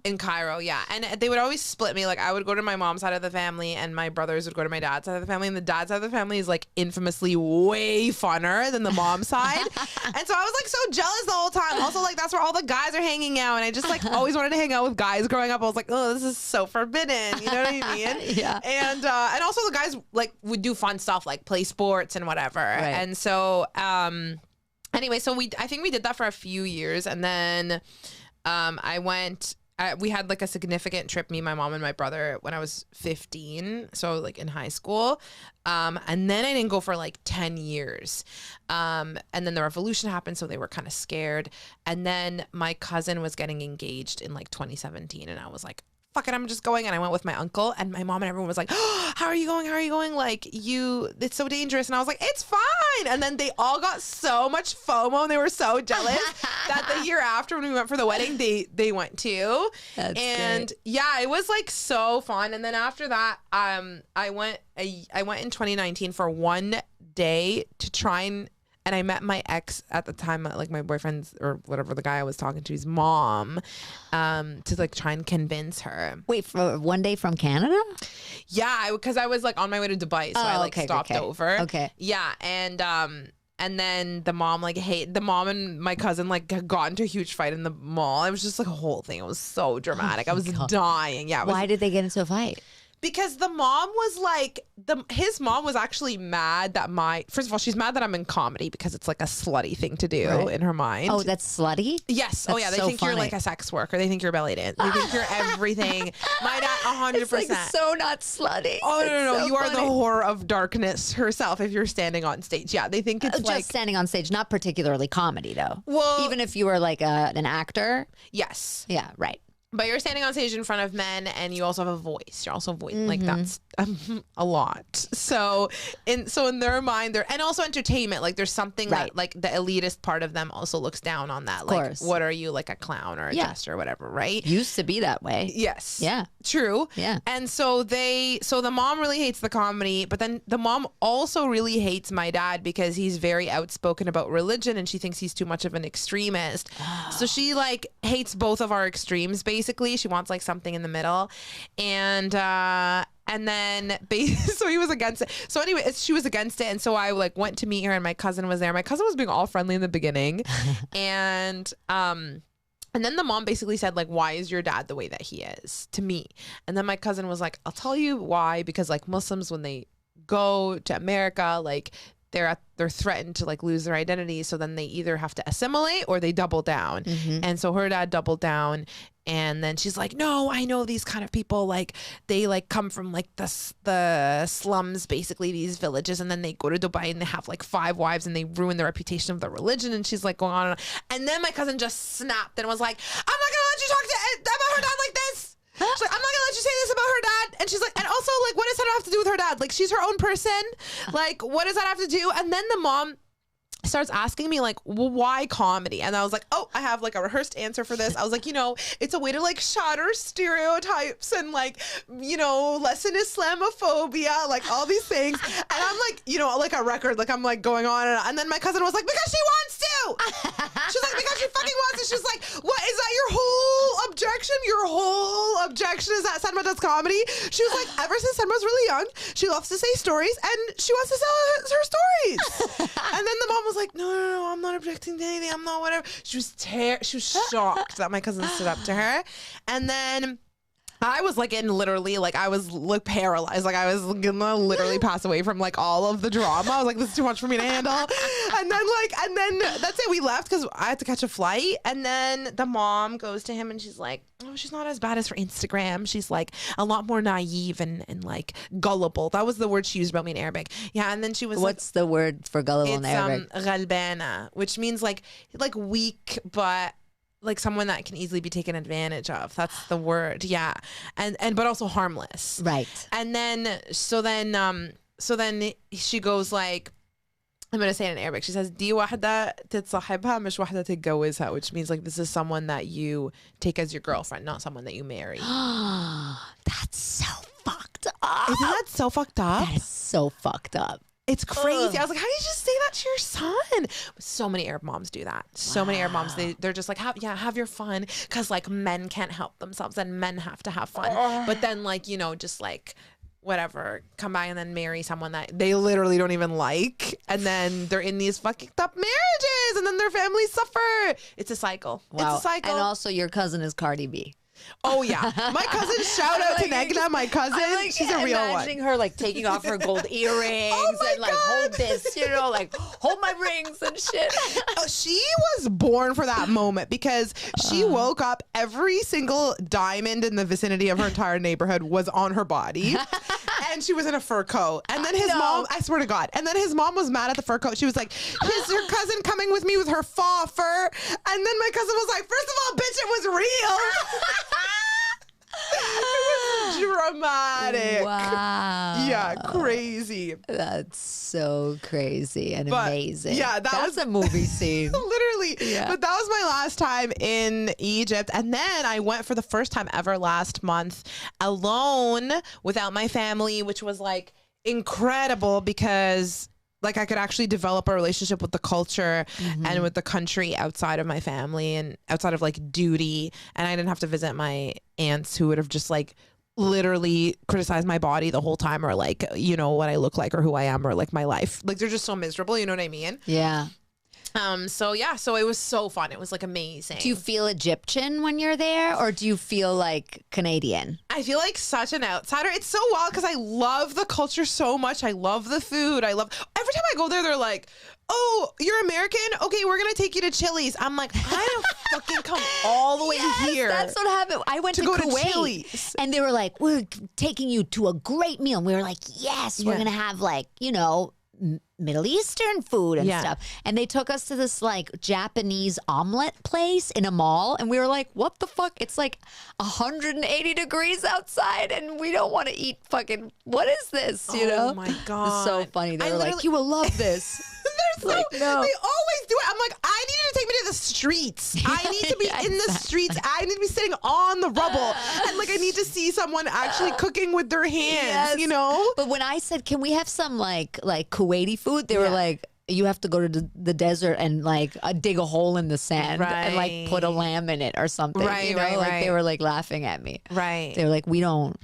S1: in Cairo, yeah. And they would always split me. Like, I would go to my mom's side of the family and my brothers would go to my dad's side of the family, and the dad's side of the family is like infamously way funner than the mom's side. And so I was like so jealous the whole time. Also, like, that's where all the guys are hanging out, and I just like always wanted to hang out with guys growing up. I was like, oh, this is so forbidden. You know what I mean? And also the guys like would do fun stuff like play sports and whatever. And so anyway, so I think we did that for a few years, and then I we had like a significant trip, me, my mom, and my brother, when I was 15, so like in high school. And then I didn't go for like 10 years. And then the revolution happened, so they were kind of scared. And then my cousin was getting engaged in like 2017, and I was like, fuck it, I'm just going. And I went with my uncle, and my mom and everyone was like, oh, how are you going? How are you going? Like, it's so dangerous. And I was like, it's fine. And then they all got so much FOMO, and they were so jealous that the year after, when we went for the wedding, they went too.
S2: That's
S1: and
S2: great.
S1: yeah, it was like so fun. And then after that, I went in 2019 for one day to try and I met my ex at the time, like my boyfriend's or whatever, the guy I was talking to, his mom, to like try and convince her.
S2: Wait, for one day from Canada?
S1: Yeah, because I was like on my way to Dubai, so I like stopped over.
S2: Okay.
S1: Yeah, and then the mom and my cousin like got into a huge fight in the mall. It was just like a whole thing. It was so dramatic. I was dying. Yeah.
S2: Why did they get into a fight?
S1: Because the mom was like, his mom was actually mad that first of all, she's mad that I'm in comedy because it's like a slutty thing to do in her mind.
S2: Oh, that's slutty?
S1: Yes.
S2: That's
S1: oh, yeah. They
S2: so
S1: think
S2: funny.
S1: you're like a sex worker. They think you're a belly dance. They think you're everything. My dad, 100%.
S2: It's like so not slutty.
S1: Oh, no.
S2: So
S1: You are the
S2: funny.
S1: whore of darkness herself if you're standing on stage. Yeah. They think it's
S2: Just
S1: like.
S2: standing on stage, not particularly comedy though.
S1: Well,
S2: Even if you were like an actor.
S1: yes.
S2: Yeah, right.
S1: But you're standing on stage in front of men, and you also have a voice. You're also like that's a lot. So in their mind, and also entertainment. Like there's something that like the elitist part of them also looks down on that. Like,
S2: course.
S1: what are you, like a clown or a jester or whatever, right?
S2: Used to be that way.
S1: Yes.
S2: Yeah.
S1: True.
S2: Yeah.
S1: And so the mom really hates the comedy, but then the mom also really hates my dad because he's very outspoken about religion, and she thinks he's too much of an extremist. So she like hates both of our extremes. Basically, she wants like something in the middle, and then so he was against it. So anyway, she was against it, and so I like went to meet her, and my cousin was there. My cousin was being all friendly in the beginning, and then the mom basically said, like, why is your dad the way that he is to me? And then my cousin was like, I'll tell you why, because like Muslims, when they go to America, like they're threatened to like lose their identity. So then they either have to assimilate or they double down. And so her dad doubled down. And then she's like, no, I know these kind of people, like they like come from like the slums, basically these villages. And then they go to Dubai and they have like 5 wives and they ruin the reputation of the religion. And she's like going on. And then my cousin just snapped and was like, I'm not going to let you talk about her dad like this. She's like, I'm not gonna let you say this about her dad. And she's like, and also like, what does that have to do with her dad? Like, she's her own person. Like, what does that have to do? And then the mom starts asking me like, well, why comedy? And I was like, oh, I have like a rehearsed answer for this. I was like, it's a way to like shatter stereotypes and like, lessen Islamophobia, like all these things. And I'm like, like a record, like I'm like going on. And then my cousin was like, because she wants to. She's like, because she fucking wants to. She's like, what is that your whole objection? Your whole objection is that Salma does comedy? She was like, ever since Salma's really young, she loves to say stories and she wants to sell her stories. And then the mom was like, no, I'm not objecting to anything. I'm not whatever. She was shocked that my cousin stood up to her. And then I was like literally like I was like paralyzed. Like I was gonna literally pass away from like all of the drama. I was like, this is too much for me to handle. And then that's it. We left because I had to catch a flight. And then the mom goes to him and she's like, oh, she's not as bad as her Instagram. She's like a lot more naive and like gullible. That was the word she used about me in Arabic. Yeah. And then she was
S2: What's the word for gullible in Arabic?
S1: Ghalbana, which means like weak, but like someone that can easily be taken advantage of. That's the word. Yeah. And but also harmless.
S2: Right.
S1: And then so then she goes like, I'm going to say it in Arabic. She says, Di wahda titsahibha mish wahda titgawizha, which means like this is someone that you take as your girlfriend, not someone that you marry.
S2: That's so fucked up.
S1: Isn't that so fucked up?
S2: That is so fucked up.
S1: It's crazy. I was like, how do you just say that to your son? So many Arab moms do that. So many Arab moms, they're just like, have your fun. Because like men can't help themselves and men have to have fun. But then like, just like whatever, come by and then marry someone that they literally don't even like. And then they're in these fucking up marriages and then their families suffer. It's a cycle.
S2: Wow.
S1: It's a cycle.
S2: And also your cousin is Cardi B.
S1: Oh yeah, my cousin. Shout out to Negna, my cousin. She's a real one.
S2: Imagining her like taking off her gold earrings and like hold this, like hold my rings and shit.
S1: She was born for that moment because she woke up, every single diamond in the vicinity of her entire neighborhood was on her body. And she was in a fur coat. And then his mom, I swear to God, and then his mom was mad at the fur coat. She was like, is your cousin coming with me with her fur? And then my cousin was like, first of all, bitch, it was real. It was dramatic.
S2: Wow.
S1: Yeah, crazy.
S2: That's so crazy and amazing.
S1: Yeah, that's
S2: a movie scene.
S1: Literally.
S2: Yeah.
S1: But that was my last time in Egypt. And then I went for the first time ever last month alone without my family, which was like incredible because like I could actually develop a relationship with the culture and with the country outside of my family and outside of like duty. And I didn't have to visit my aunts who would have just like literally criticized my body the whole time, or like, you know, what I look like or who I am or like my life. Like they're just so miserable. You know what I mean?
S2: Yeah.
S1: So yeah, so it was so fun. It was like amazing.
S2: Do you feel Egyptian when you're there, or do you feel like Canadian?
S1: I feel like such an outsider. It's so wild because I love the culture so much. I love the food. Every time I go there, they're like, oh, you're American? Okay, we're going to take you to Chili's. I'm like, I don't fucking come all the way here.
S2: That's what happened. I went to
S1: go
S2: Kuwait,
S1: to Chili's.
S2: And they were like, we're taking you to a great meal. And we were like, yes, we're going to have like, you know, Middle Eastern food and stuff. And they took us to this like Japanese omelet place in a mall. And we were like, what the fuck? It's like 180 degrees outside and we don't want to eat fucking, what is this? You know?
S1: Oh my God.
S2: It's so funny. They were like, you will love this.
S1: They're so, they always do it. I'm like, I need you to take me to the streets. I need to be in the streets. I need to be sitting on the rubble. And like, I need to see someone actually cooking with their hands, you know?
S2: But when I said, can we have some like Kuwaiti food? They were like, you have to go to the desert and like dig a hole in the sand and like put a lamb in it or something. You know? Like they were like laughing at me.
S1: Right.
S2: They were like, we don't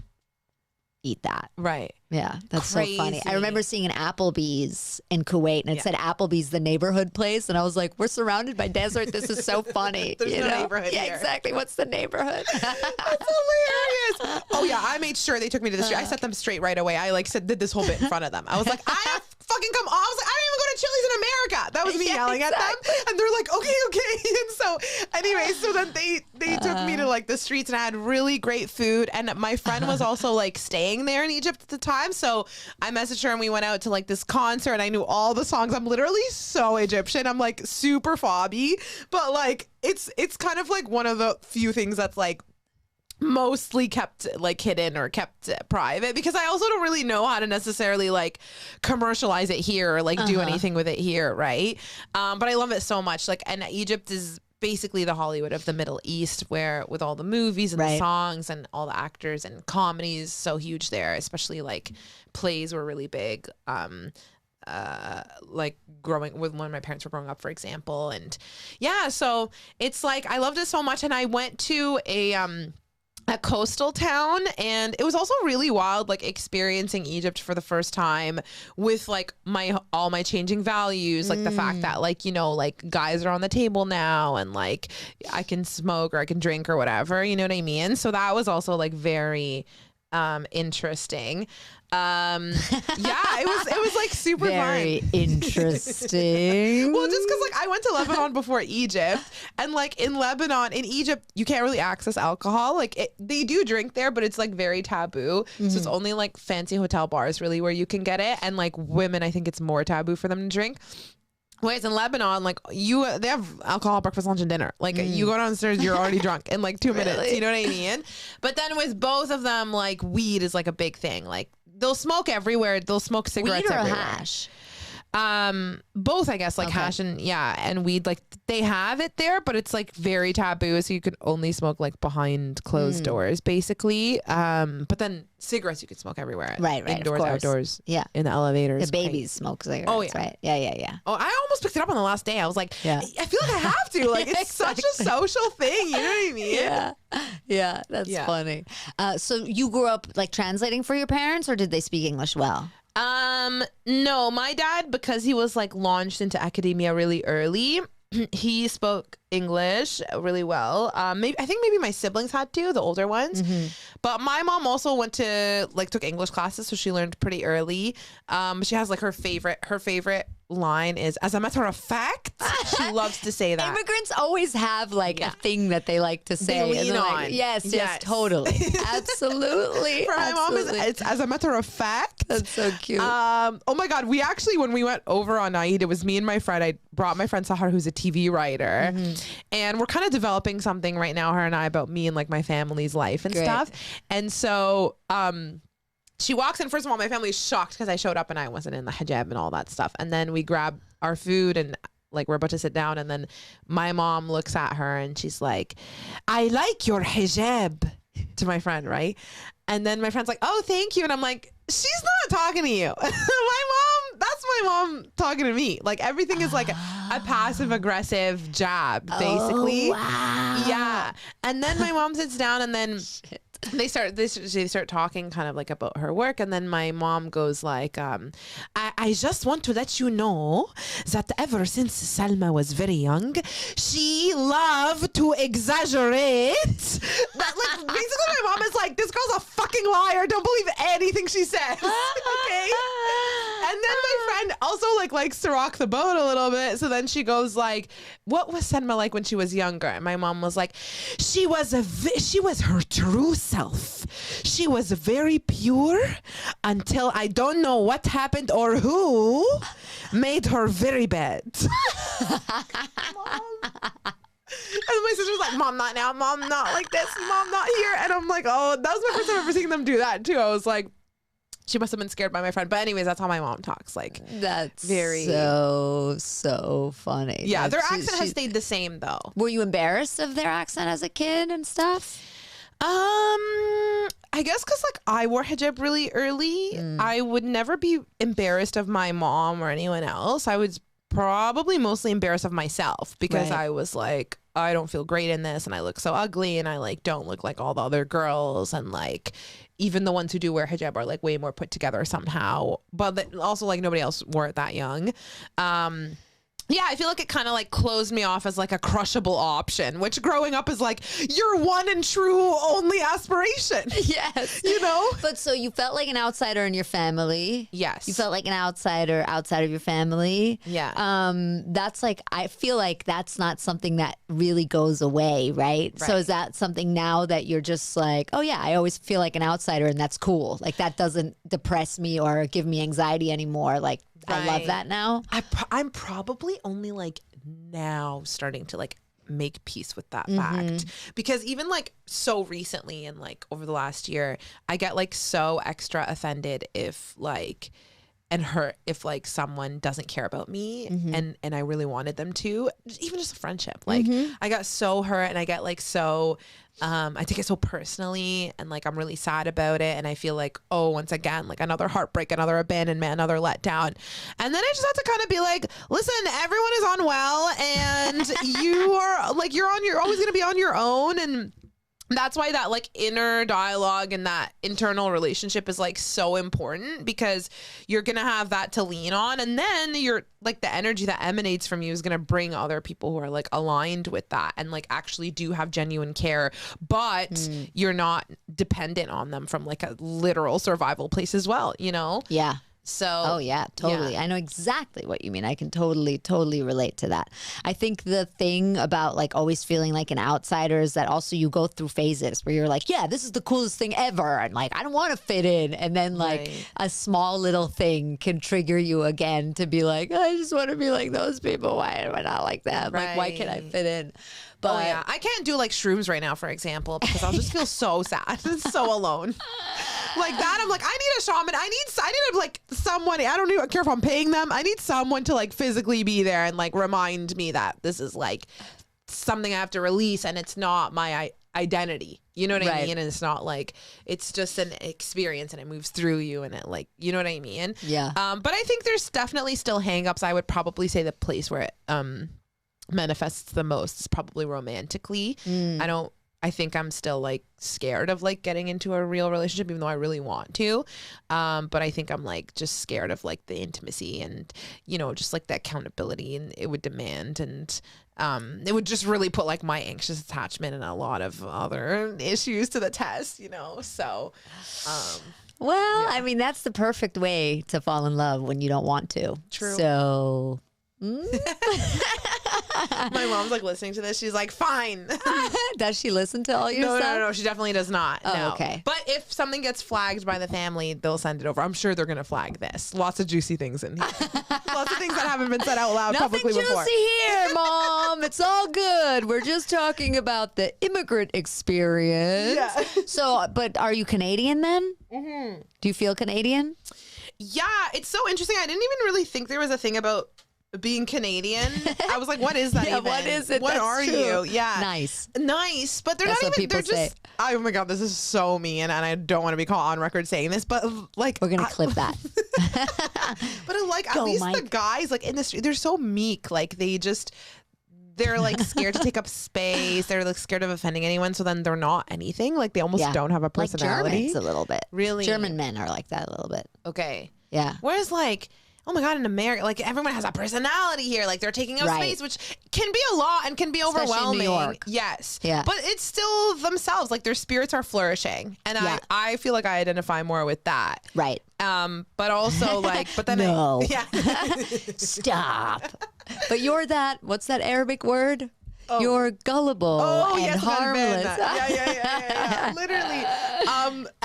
S2: eat that.
S1: Right.
S2: Yeah, that's so funny. I remember seeing an Applebee's in Kuwait, and it said Applebee's, the neighborhood place, and I was like, "We're surrounded by desert. This is so funny."
S1: There's no neighborhood
S2: here.
S1: here.
S2: Exactly. What's the neighborhood?
S1: That's hilarious. Oh yeah, I made sure they took me to the street. I set them straight right away. I like did this whole bit in front of them. I was like, I fucking come on. I was like, I don't even go to Chili's in America. That was me yelling at them, and they're like, okay. And so anyway, so then they took me to like the streets, and I had really great food. And my friend was also like staying there in Egypt at the time, so I messaged her and we went out to like this concert and I knew all the songs. I'm literally so Egyptian. I'm like super fobby, but like it's kind of like one of the few things that's like mostly kept like hidden or kept private, because I also don't really know how to necessarily like commercialize it here or like do anything with it here, right? But I love it so much. Like, and Egypt is basically the Hollywood of the Middle East, where with all the movies and the songs and all the actors and comedies, so huge there, especially like plays were really big. Like growing with when my parents were growing up, for example. And yeah, so it's like I loved it so much. And I went to a coastal town, and it was also really wild, like experiencing Egypt for the first time with like all my changing values, like the fact that like, you know, like guys are on the table now and like I can smoke or I can drink or whatever, you know what I mean? So that was also like very interesting. It was like super
S2: very
S1: fun.
S2: Interesting.
S1: Well, just because like I went to Lebanon before Egypt, and like in Egypt, you can't really access alcohol. Like they do drink there, but it's like very taboo. So it's only like fancy hotel bars really where you can get it, and like women, I think it's more taboo for them to drink. Whereas in Lebanon, like they have alcohol, breakfast, lunch, and dinner. Like you go downstairs, you're already drunk in like 2 minutes. You know what I mean? But then with both of them, like weed is like a big thing. Like they'll smoke everywhere. They'll smoke cigarettes
S2: weed or
S1: everywhere.
S2: Hash?
S1: Both, I guess, like hash and weed. Like they have it there, but it's like very taboo, so you can only smoke like behind closed doors, basically. But then cigarettes you can smoke everywhere,
S2: right,
S1: indoors, outdoors,
S2: yeah,
S1: in the elevators.
S2: The babies smoke cigarettes.
S1: Oh yeah,
S2: right, yeah.
S1: Oh, I almost picked it up on the last day. I was like, I feel like I have to. Like it's such a social thing. You know what I mean?
S2: Yeah, that's funny. So you grew up like translating for your parents, or did they speak English well?
S1: No, my dad, because he was like launched into academia really early, he spoke English really well. Maybe I think maybe my siblings had to, the older ones. But my mom also went to took English classes, so she learned pretty early. She has her favorite line is, as a matter of fact. She loves to say that.
S2: Immigrants always have a thing that they like to say.
S1: They lean on.
S2: Yes, totally. Absolutely.
S1: For my mom, it's as a matter of fact.
S2: That's so cute.
S1: Oh my God. We actually, when we went over on Eid, it was me and my friend. I brought my friend Sahar, who's a TV writer. And we're kind of developing something right now, her and I, about me and my family's life and stuff. And so, she walks in. First of all, my family is shocked because I showed up and I wasn't in the hijab and all that stuff. And then we grab our food and we're about to sit down. And then my mom looks at her and she's like, I like your hijab, to my friend, right? And then my friend's like, oh, thank you. And I'm like, she's not talking to you. That's my mom talking to me. Everything is a passive aggressive jab, basically.
S2: Oh, wow.
S1: Yeah. And then my mom sits down and then they start talking kind of about her work, and then my mom goes I just want to let you know that ever since Salma was very young, she loved to exaggerate. Basically my mom is this girl's a fucking liar, don't believe anything she says. Okay. And then my friend also likes to rock the boat a little bit, so then she goes what was Salma like when she was younger? And my mom was she was her true self. She was very pure until I don't know what happened or who made her very bad. And my sister's like, Mom, not now. Mom, not like this. Mom, not here. And I'm like, oh, that was my first time ever seeing them do that too. I was like, she must have been scared by my friend. But anyways, that's how my mom talks.
S2: That's
S1: very
S2: so funny.
S1: Yeah, their accent has stayed the same though.
S2: Were you embarrassed of their accent as a kid and stuff?
S1: I guess because I wore hijab really early. I would never be embarrassed of my mom or anyone else. I was probably mostly embarrassed of myself because I was I don't feel great in this and I look so ugly and I don't look like all the other girls, and even the ones who do wear hijab are way more put together somehow, but also nobody else wore it that young. Yeah, I feel it kind of closed me off as a crushable option, which growing up is your one and true only aspiration.
S2: Yes. But so you felt like an outsider in your family.
S1: Yes.
S2: You felt like an outsider outside of your family.
S1: Yeah.
S2: That's I feel that's not something that really goes away, right? So is that something now that you're just oh yeah, I always feel like an outsider and that's cool. That doesn't depress me or give me anxiety anymore. I love that now.
S1: I'm probably only now starting to make peace with that fact, because even so recently and over the last year, I get so extra offended if if someone doesn't care about me and I really wanted them to, even just a friendship. I got so hurt and I get so I take it so personally and I'm really sad about it, and I feel oh, once again another heartbreak, another abandonment, another letdown. And then I just have to kind of be listen, everyone is unwell and you are you're always going to be on your own, and that's why that inner dialogue and that internal relationship is so important, because you're going to have that to lean on. And then you're the energy that emanates from you is going to bring other people who are aligned with that and actually do have genuine care, but you're not dependent on them from a literal survival place as well,
S2: Yeah.
S1: So,
S2: oh yeah, totally. Yeah. I know exactly what you mean. I can totally relate to that. I think the thing about always feeling like an outsider is that also you go through phases where you're yeah, this is the coolest thing ever, and I don't want to fit in, and then a small little thing can trigger you again to be I just want to be like those people. Why am I not like them? Why can't I fit in? But
S1: yeah, I can't do shrooms right now, for example, because I'll just feel so sad and so alone. That, I'm I need a shaman. I need someone. I don't even care if I'm paying them. I need someone to physically be there and remind me that this is something I have to release, and it's not my identity. You know what I mean? And it's not it's just an experience and it moves through you, and it you know what I mean?
S2: Yeah.
S1: But I think there's definitely still hang-ups. I would probably say the place where it manifests the most is probably romantically. I don't I think I'm still like scared of like getting into a real relationship, even though I really want to. But I think I'm like just scared of like the intimacy and, you know, just like the accountability and it would demand, and it would just really put like my anxious attachment and a lot of other issues to the test, you know? So,
S2: well, I mean, that's the perfect way to fall in love when you don't want to.
S1: True.
S2: So.
S1: My mom's like listening to this. She's like, fine.
S2: Does she listen to all your
S1: No,
S2: stuff?
S1: no, she definitely does not.
S2: Oh,
S1: no.
S2: okay.
S1: But if something gets flagged by the family, they'll send it over. I'm sure they're going to flag this. Lots of juicy things in here. Lots of things that haven't been said out loud publicly before.
S2: Nothing juicy here, Mom. It's all good. We're just talking about the immigrant experience.
S1: Yeah.
S2: So, but are you Canadian then? Mm-hmm. Do you feel Canadian?
S1: Yeah, it's so interesting. I didn't even really think there was a thing about being Canadian. I was like, what is that even?
S2: What is it?
S1: What
S2: That's
S1: are
S2: true.
S1: you? Yeah.
S2: Nice.
S1: But they're
S2: That's
S1: not
S2: what
S1: even,
S2: people
S1: they're just,
S2: say.
S1: oh my God, this is so mean. And I don't want to be caught on record saying this, but like.
S2: We're going to clip that.
S1: But like,
S2: Go,
S1: at least
S2: Mike.
S1: the guys like in the street, they're so meek. Like they're like scared to take up space. They're like scared of offending anyone. So then they're not anything. Like they almost don't have a personality.
S2: Like Germans a little bit.
S1: Really?
S2: German men are like that a little bit.
S1: Okay.
S2: Yeah.
S1: Whereas like, oh my God, in America, like everyone has a personality here. Like they're taking up space, which can be a lot and can be
S2: Especially in
S1: overwhelming.
S2: New York.
S1: Yes.
S2: Yeah.
S1: But it's still themselves. Like their spirits are flourishing. And
S2: Yeah.
S1: I feel like I identify more with that.
S2: Right.
S1: But also like, but then
S2: No.
S1: yeah.
S2: Stop. But you're that, what's that Arabic word? You're gullible and
S1: yes, I've been
S2: harmless.
S1: that. Yeah. Literally.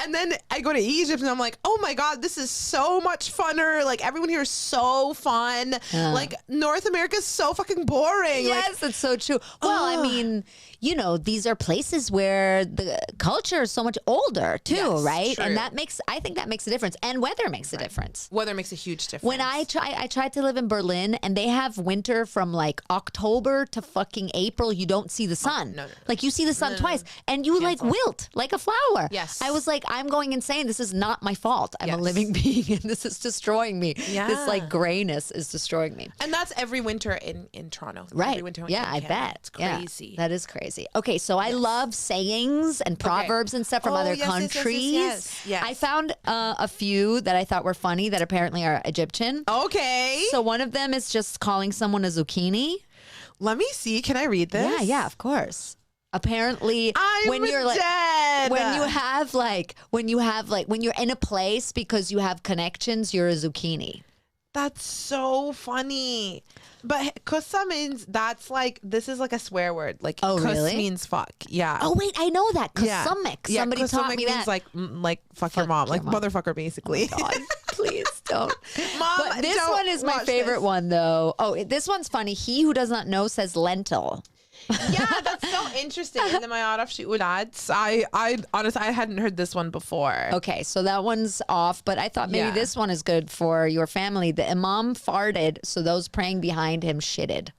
S1: And then I go to Egypt and I'm like, oh my God, this is so much funner. Like everyone here is so fun. Like North America's so fucking boring.
S2: Yes, it's so true. Well, I mean, you know, these are places where the culture is so much older too,
S1: Yes,
S2: right?
S1: true.
S2: And I think that makes a difference. And weather makes a difference.
S1: Weather makes a huge difference.
S2: When I tried to live in Berlin, and they have winter from like October to fucking April. You don't see the sun.
S1: No.
S2: Like you see the sun twice, and you like wilt like a flower.
S1: Yes.
S2: I was like, I'm going insane. This is not my fault. I'm a
S1: Yes.
S2: living being, and this is destroying me.
S1: Yeah.
S2: This like grayness is destroying me.
S1: And that's every winter in Toronto.
S2: Right.
S1: Every winter
S2: Yeah,
S1: in
S2: I
S1: Canada.
S2: bet.
S1: It's crazy.
S2: Yeah, that is crazy. Okay, so I love sayings and proverbs and stuff from other
S1: yes.
S2: countries.
S1: Yes.
S2: I found a few that I thought were funny that apparently are Egyptian.
S1: Okay.
S2: So one of them is just calling someone a zucchini.
S1: Let me see. Can I read this?
S2: Yeah, of course. Apparently,
S1: I'm
S2: when you're like,
S1: dead.
S2: when you're in a place because you have connections, you're a zucchini.
S1: That's so funny. But kusa means this is like a swear word. Like
S2: Oh,
S1: kus
S2: really?
S1: means fuck. Yeah.
S2: Oh wait, I know that.
S1: Yeah.
S2: Kusumic.
S1: Yeah,
S2: Somebody taught
S1: kusumic
S2: me
S1: means
S2: that.
S1: like fuck your mom. Like motherfucker basically.
S2: God, please don't.
S1: Mom,
S2: But this
S1: don't
S2: one is my
S1: watch
S2: favorite
S1: this.
S2: one, though. Oh, this one's funny. He who does not know says lentil.
S1: Yeah, that's so interesting. And then my I honestly I hadn't heard this one before.
S2: Okay, so that one's off, but I thought maybe
S1: Yeah.
S2: this one is good for your family. The imam farted, so those praying behind him shitted.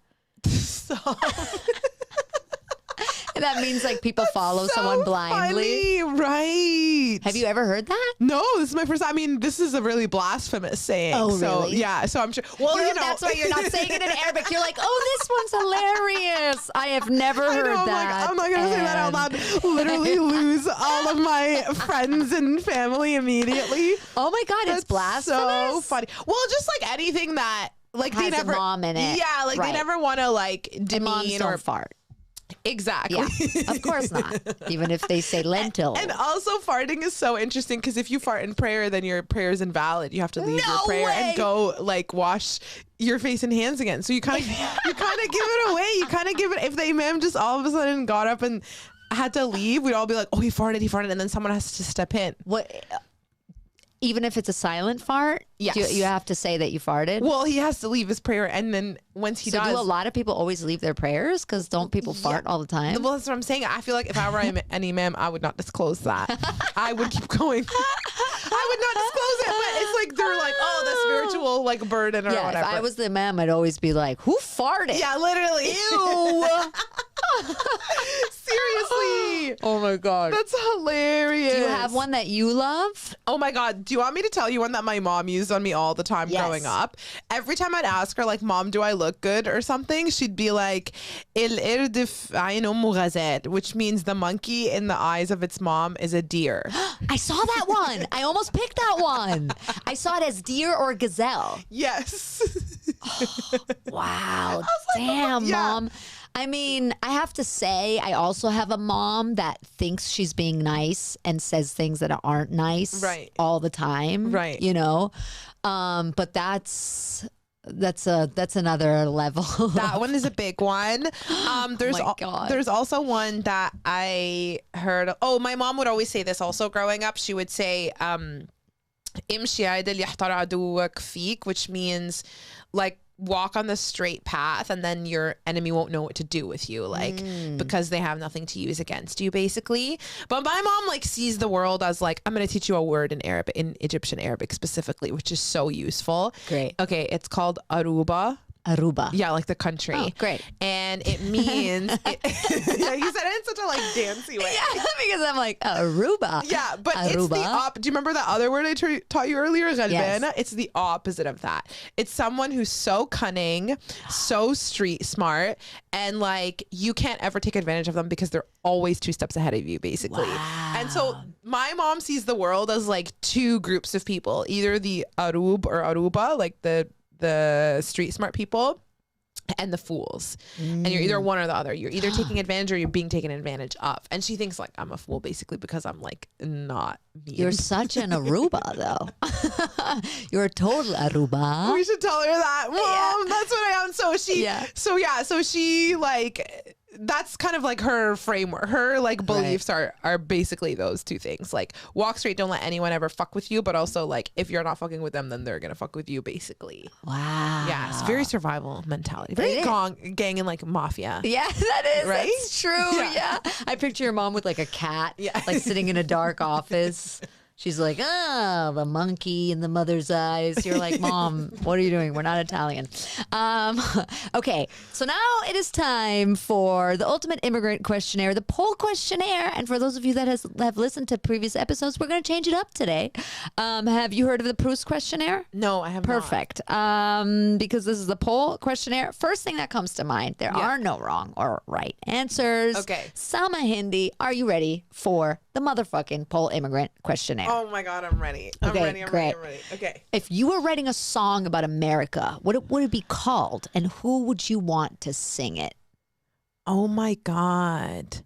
S1: So
S2: And that means like people follow someone blindly.
S1: Funny, right?
S2: Have you ever heard that?
S1: No, this is my first. I mean, this is a really blasphemous saying.
S2: Oh,
S1: so,
S2: really?
S1: Yeah. So I'm sure. Well, you know,
S2: That's why you're not saying it in Arabic. You're like, oh, this one's hilarious. I have never
S1: I
S2: heard
S1: know,
S2: that.
S1: I'm not gonna say that out loud. Literally lose all of my friends and family immediately.
S2: Oh my God, it's
S1: That's
S2: blasphemous.
S1: so funny. Well, just like anything that like
S2: Has
S1: they
S2: a
S1: never
S2: mom in it.
S1: Yeah, like
S2: Right.
S1: they never want to like
S2: Imams
S1: demean
S2: don't
S1: or
S2: fart.
S1: exactly.
S2: Yeah, of course not. Even if they say lentil.
S1: And also farting is so interesting because if you fart in prayer, then your prayer is invalid. You have to leave your
S2: No
S1: prayer
S2: way.
S1: and go like wash your face and hands again. So you kind of give it away. You kind of give it. If the imam just all of a sudden got up and had to leave, we'd all be like, "Oh, he farted," and then someone has to step in.
S2: What? Even if it's a silent fart,
S1: Yes.
S2: you have to say that you farted.
S1: Well, he has to leave his prayer, and then once he
S2: so
S1: does,
S2: do a lot of people always leave their prayers? Because don't people fart all the time?
S1: well, that's what I'm saying. I feel like if I were an imam, I would not disclose that. I would keep going. I would not disclose it, but it's like they're like, oh, the spiritual like burden or
S2: Yeah,
S1: whatever.
S2: if I was the imam, I'd always be like, who farted?
S1: Yeah, literally.
S2: Ew.
S1: Seriously.
S2: Oh my God.
S1: That's hilarious.
S2: Do you have one that you love?
S1: Oh my God. Do you want me to tell you one that my mom used on me all the time growing up? Every time I'd ask her, like, Mom, do I look good or something? She'd be like, El ird fi ayn ummu ghazal, which means the monkey in the eyes of its mom is a deer.
S2: I saw that one. I almost picked that one. I saw it as deer or gazelle.
S1: Yes.
S2: Wow. Damn, Mom. I mean, I have to say, I also have a mom that thinks she's being nice and says things that aren't nice all the time.
S1: Right.
S2: You know? But that's another level.
S1: That one is a big one. There's
S2: my God.
S1: There's also one that I heard. Oh, my mom would always say this also growing up. She would say, "Imshi عدل يحتار عدوك فيك," which means like walk on the straight path and then your enemy won't know what to do with you, like because they have nothing to use against you, basically. But my mom like sees the world as like, I'm going to teach you a word in Arabic, in Egyptian Arabic specifically, which is so useful.
S2: Great.
S1: Okay, it's called Aruba.
S2: Aruba.
S1: Yeah, like the country.
S2: Oh, great.
S1: And it means yeah, you said it in such a like dancey way.
S2: Yeah, because I'm like, Aruba.
S1: Yeah, but
S2: Aruba.
S1: it's the do you remember the other word I taught you earlier, Galbana?
S2: Yes.
S1: It's the opposite of that. It's someone who's so cunning, so street smart, and like you can't ever take advantage of them because they're always 2 steps ahead of you, basically.
S2: Wow.
S1: And so my mom sees the world as like 2 groups of people, either the Arub or Aruba, like the street smart people, and the fools. And you're either one or the other. You're either taking advantage or you're being taken advantage of. And she thinks like I'm a fool basically because I'm like not mean.
S2: You're such an Aruba though. You're a total Aruba.
S1: We should tell her that, Mom. That's what I am. So she like, that's kind of like her framework. Her like beliefs are basically those 2 things. Like walk straight, don't let anyone ever fuck with you, but also like if you're not fucking with them, then they're gonna fuck with you, basically.
S2: Wow.
S1: Yeah, it's very survival mentality. Very gang and like mafia.
S2: Yeah, that is.
S1: Right?
S2: That's true. Yeah. I picture your mom with like a cat, like sitting in a dark office. She's like, the monkey in the mother's eyes. You're like, Mom, what are you doing? We're not Italian. Okay, so now it is time for the Ultimate Immigrant Questionnaire, the poll questionnaire. And for those of you that have listened to previous episodes, we're going to change it up today. Have you heard of the Proust questionnaire?
S1: No, I have
S2: Perfect. Because this is the poll questionnaire. First thing that comes to mind, there are no wrong or right answers.
S1: Okay.
S2: Salma Hindy, are you ready for the motherfucking poll immigrant questionnaire?
S1: Oh my God, I'm ready. I'm ready. Okay.
S2: If you were writing a song about America, what would it be called, and who would you want to sing it?
S1: Oh my God.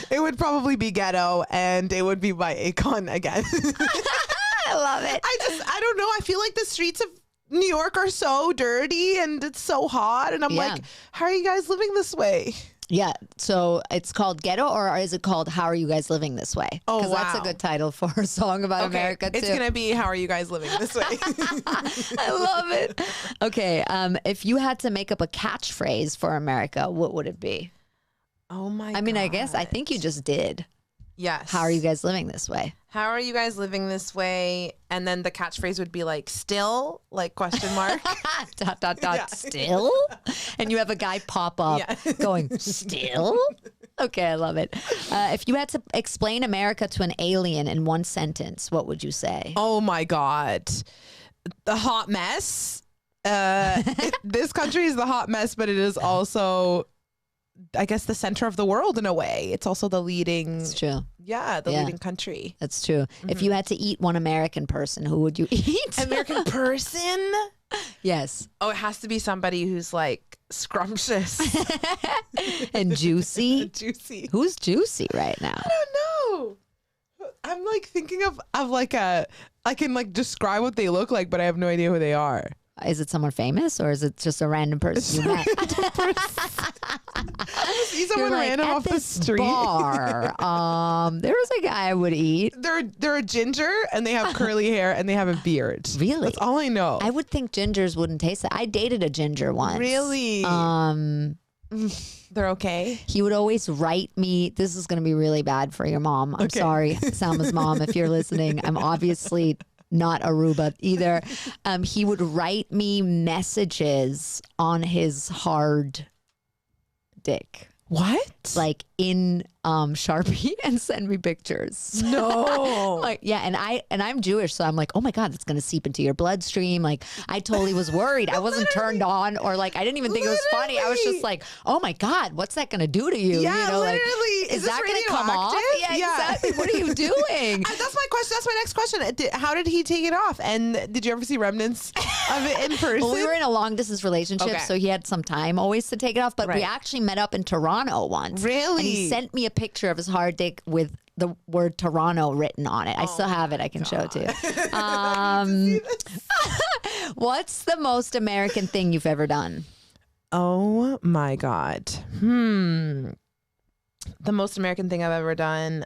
S1: It would probably be Ghetto, and it would be by Akon again.
S2: I love it.
S1: I don't know. I feel like the streets of New York are so dirty and it's so hot. And I'm like, how are you guys living this way?
S2: Yeah, so it's called Ghetto, or is it called How Are You Guys Living This Way?
S1: Oh, wow.
S2: Because that's a good title for a song about America, too.
S1: It's going to be How Are You Guys Living This Way?
S2: I love it. Okay, if you had to make up a catchphrase for America, what would it be?
S1: Oh, my God.
S2: I mean, I think you just did.
S1: Yes.
S2: How are you guys living this way?
S1: How are you guys living this way? And then the catchphrase would be like, still, like question mark. ...
S2: Still? And you have a guy pop up going, still? Okay, I love it. If you had to explain America to an alien in 1 sentence, what would you say?
S1: Oh my God. The hot mess. This country is the hot mess, but it is also, I guess, the center of the world in a way. It's also the leading.
S2: It's true.
S1: Yeah, the leading country.
S2: That's true. If you had to eat one American person, who would you eat?
S1: American person?
S2: Yes.
S1: Oh, it has to be somebody who's like scrumptious.
S2: And juicy.
S1: Juicy.
S2: Who's juicy right now?
S1: I don't know. I'm like thinking of like I can like describe what they look like, but I have no idea who they are.
S2: Is it someone famous, or is it just a random person you met?
S1: See someone random off the street.
S2: Bar. There was a guy I would eat.
S1: They're a ginger and they have curly hair and they have a beard.
S2: Really?
S1: That's all I know.
S2: I would think gingers wouldn't taste that. I dated a ginger once.
S1: Really? They're okay.
S2: He would always write me. This is going to be really bad for your mom. I'm sorry, Salma's mom, if you're listening. I'm obviously not Aruba either. He would write me messages on his hard dick.
S1: What?
S2: Like in Sharpie and send me pictures.
S1: No.
S2: Like, yeah, and I'm Jewish, so I'm like, oh my God, it's gonna seep into your bloodstream. Like, I totally was worried. I wasn't turned on, or like I didn't even think it was funny. I was just like, oh my God, what's that gonna do to you?
S1: Yeah,
S2: you know,
S1: literally.
S2: Like, is that gonna come off?
S1: radioactive?
S2: Yeah, exactly. What are you doing?
S1: That's my question. That's my next question. How did he take it off? And did you ever see remnants of it in person?
S2: Well, we were in a long distance relationship,
S1: Okay.
S2: so he had some time always to take it off. But we
S1: Right.
S2: actually met up in Toronto once.
S1: Really?
S2: And he sent me a picture of his hard dick with the word Toronto written on it. I still have it. I can show it to you. What's the most American thing you've ever done?
S1: Oh my God. The most American thing I've ever done.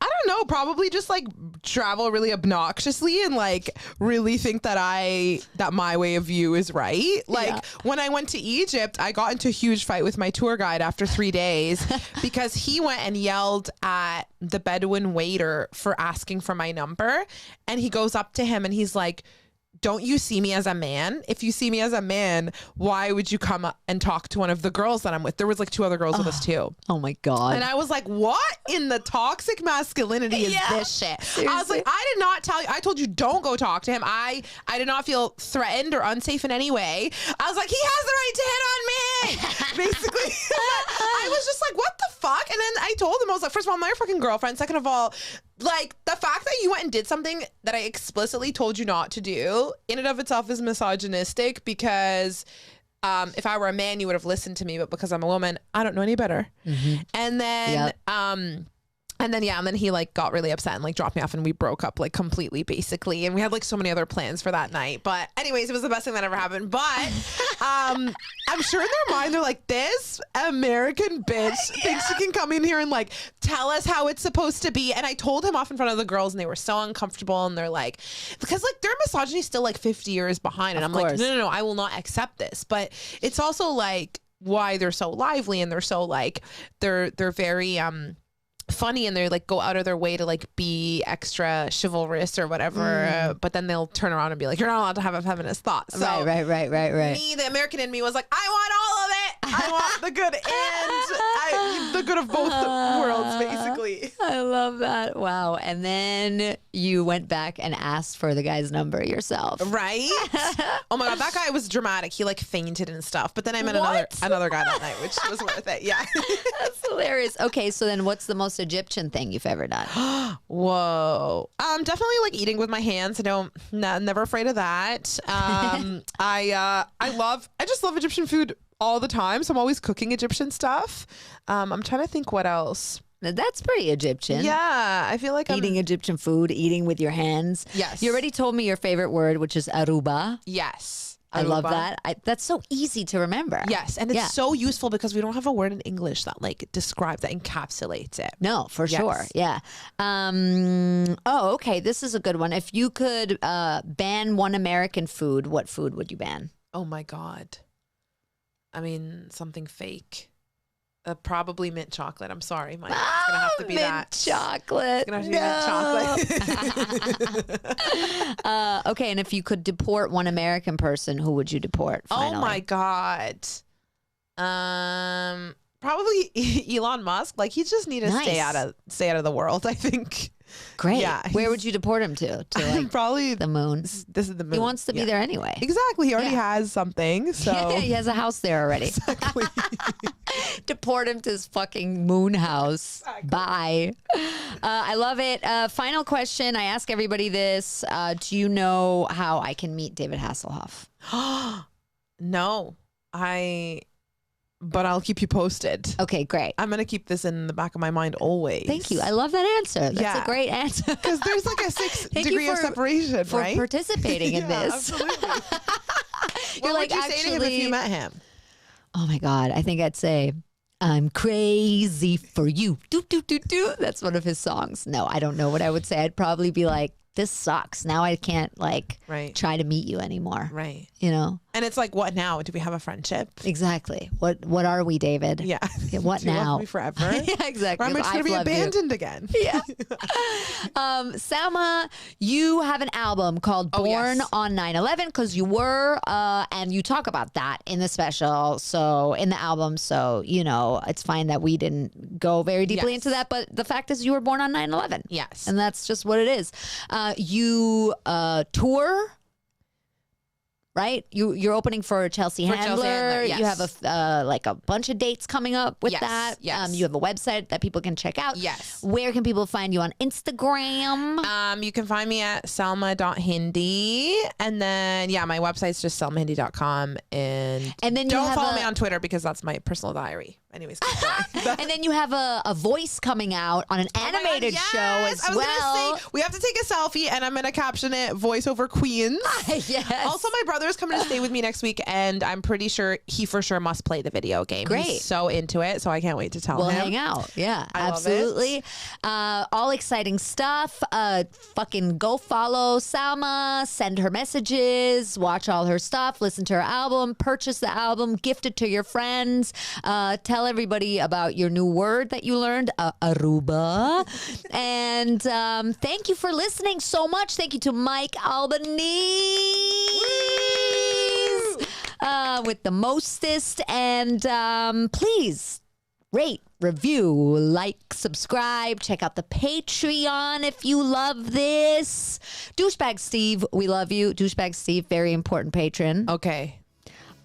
S1: I don't know, probably just like travel really obnoxiously and like really think that my way of view is right. Like when I went to Egypt, I got into a huge fight with my tour guide after 3 days because he went and yelled at the Bedouin waiter for asking for my number. And he goes up to him and he's like, don't you see me as a man? If you see me as a man, why would you come up and talk to one of the girls that I'm with? There was like 2 other girls with us too.
S2: Oh my God.
S1: And I was like, what in the toxic masculinity is this shit?
S2: Seriously.
S1: I was like, I did not tell you. I told you don't go talk to him. I did not feel threatened or unsafe in any way. I was like, he has the right to hit on me. Basically. I was just like, what the fuck? And then I told him, I was like, first of all, I'm not your fucking girlfriend. Second of all, like the fact that you went and did something that I explicitly told you not to do in and of itself is misogynistic because if I were a man, you would have listened to me. But because I'm a woman, I don't know any better. And then, and then he like got really upset and like dropped me off and we broke up like completely basically. And we had like so many other plans for that night. But anyways, it was the best thing that ever happened. But I'm sure in their mind, they're like, this American bitch thinks she can come in here and like tell us how it's supposed to be. And I told him off in front of the girls and they were so uncomfortable. And they're like, because like their misogyny is still like 50 years behind. And I'm like, no, I will not accept this. But it's also like why they're so lively and they're so like, they're very, funny and they like go out of their way to like be extra chivalrous or whatever, but then they'll turn around and be like, you're not allowed to have a feminist thought. So
S2: right.
S1: me, the American in me was like, I want all of it. I want the good and the good of both worlds, basically.
S2: I love that. Wow. And then you went back and asked for the guy's number yourself.
S1: Right? Oh my God, that guy was dramatic. He like fainted and stuff. But then I met another guy that night, which was worth it. Yeah.
S2: That's hilarious. Okay, so then what's the most Egyptian thing you've ever done?
S1: Whoa. Definitely like eating with my hands. Never afraid of that. I just love Egyptian food all the time. So I'm always cooking Egyptian stuff. I'm trying to think what else.
S2: Now, that's pretty Egyptian.
S1: Yeah, I feel like
S2: eating Egyptian food, eating with your hands.
S1: Yes.
S2: You already told me your favorite word, which is aruba.
S1: Yes.
S2: I love that. That's so easy to remember.
S1: Yes, and it's so useful because we don't have a word in English that like describes, that encapsulates it.
S2: No, for sure. Yeah. Okay. This is a good one. If you could ban one American food, what food would you ban?
S1: Oh my God. I mean, something fake. Probably mint chocolate. I'm sorry, Mike. It's gonna have to be
S2: mint chocolate.
S1: It's gonna have to be mint chocolate.
S2: Okay, and if you could deport one American person, who would you deport? Finally?
S1: Oh my God. Probably Elon Musk. Like he just need to stay out of the world, I think.
S2: Great.
S1: Yeah.
S2: Where would you deport him to? To like
S1: probably
S2: the moon.
S1: This is the moon.
S2: He wants to be there anyway.
S1: Exactly. He already has something. So
S2: he has a house there already.
S1: Exactly.
S2: Deport him to his fucking moon house. Exactly. Bye. I love it. Final question. I ask everybody this. Do you know how I can meet David Hasselhoff?
S1: No. But I'll keep you posted.
S2: Okay, great.
S1: I'm going to keep this in the back of my mind always.
S2: Thank you. I love that answer. That's a great answer.
S1: Because there's like a 6 degree of separation,
S2: for
S1: right?
S2: participating in this.
S1: Absolutely.
S2: You're
S1: what would you say to him if you met him?
S2: Oh my God. I think I'd say, I'm crazy for you. Do, do, do, do. That's one of his songs. No, I don't know what I would say. I'd probably be like, this sucks. Now I can't like try to meet you anymore.
S1: Right.
S2: You know?
S1: And it's like, what now? Do we have a friendship?
S2: Exactly. What are we, David?
S1: Yeah.
S2: What
S1: Do you
S2: now?
S1: love me forever?
S2: Yeah, exactly.
S1: Or am I just going to be abandoned again?
S2: Yeah. Salma, you have an album called Born on 9/11 because you were, and you talk about that in the special. So in the album, so it's fine that we didn't go very deeply into that. But the fact is, you were born on 9/11.
S1: Yes,
S2: and that's just what it is. You tour. Right, you're opening for Chelsea Handler.
S1: Yes.
S2: You have a bunch of dates coming up with that.
S1: Yes.
S2: You have a website that people can check out.
S1: Yes.
S2: Where can people find you on Instagram?
S1: You can find me at Salma.Hindy, and then my website's just salmahindy.com, and
S2: then you
S1: don't follow me on Twitter because that's my personal diary. Anyways, keep going.
S2: And then you have a voice coming out on an animated show as well.
S1: Gonna say, we have to take a selfie, and I'm gonna caption it "Voiceover Queens."
S2: Yes.
S1: Also, my brother's coming to stay with me next week, and I'm pretty sure he for sure must play the video game.
S2: Great.
S1: He's so into it, so I can't wait to tell
S2: We'll
S1: him.
S2: hang out. Yeah,
S1: I
S2: absolutely. All exciting stuff. Fucking go follow Salma. Send her messages. Watch all her stuff. Listen to her album. Purchase the album. Gift it to your friends. Tell everybody about your new word that you learned, Aruba. And thank you for listening so much. Thank you to Mike Albanese with the mostest. And please rate, review, like, subscribe. Check out the Patreon if you love this. Douchebag Steve, we love you. Douchebag Steve, very important patron.
S1: Okay.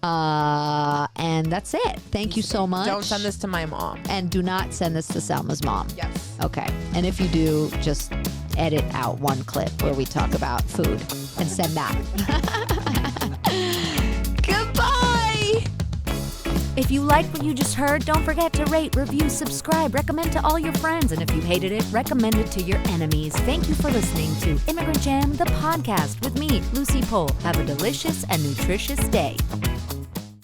S2: And that's it. Thank you so much.
S1: Don't send this to my mom.
S2: And do not send this to Salma's mom.
S1: Yes.
S2: Okay. And if you do, just edit out one clip where we talk about food and send that. Goodbye.
S3: If you liked what you just heard, don't forget to rate, review, subscribe, recommend to all your friends, and if you hated it, recommend it to your enemies. Thank you for listening to Immigrant Jam, the podcast with me, Lucy Pohl. Have a delicious and nutritious day.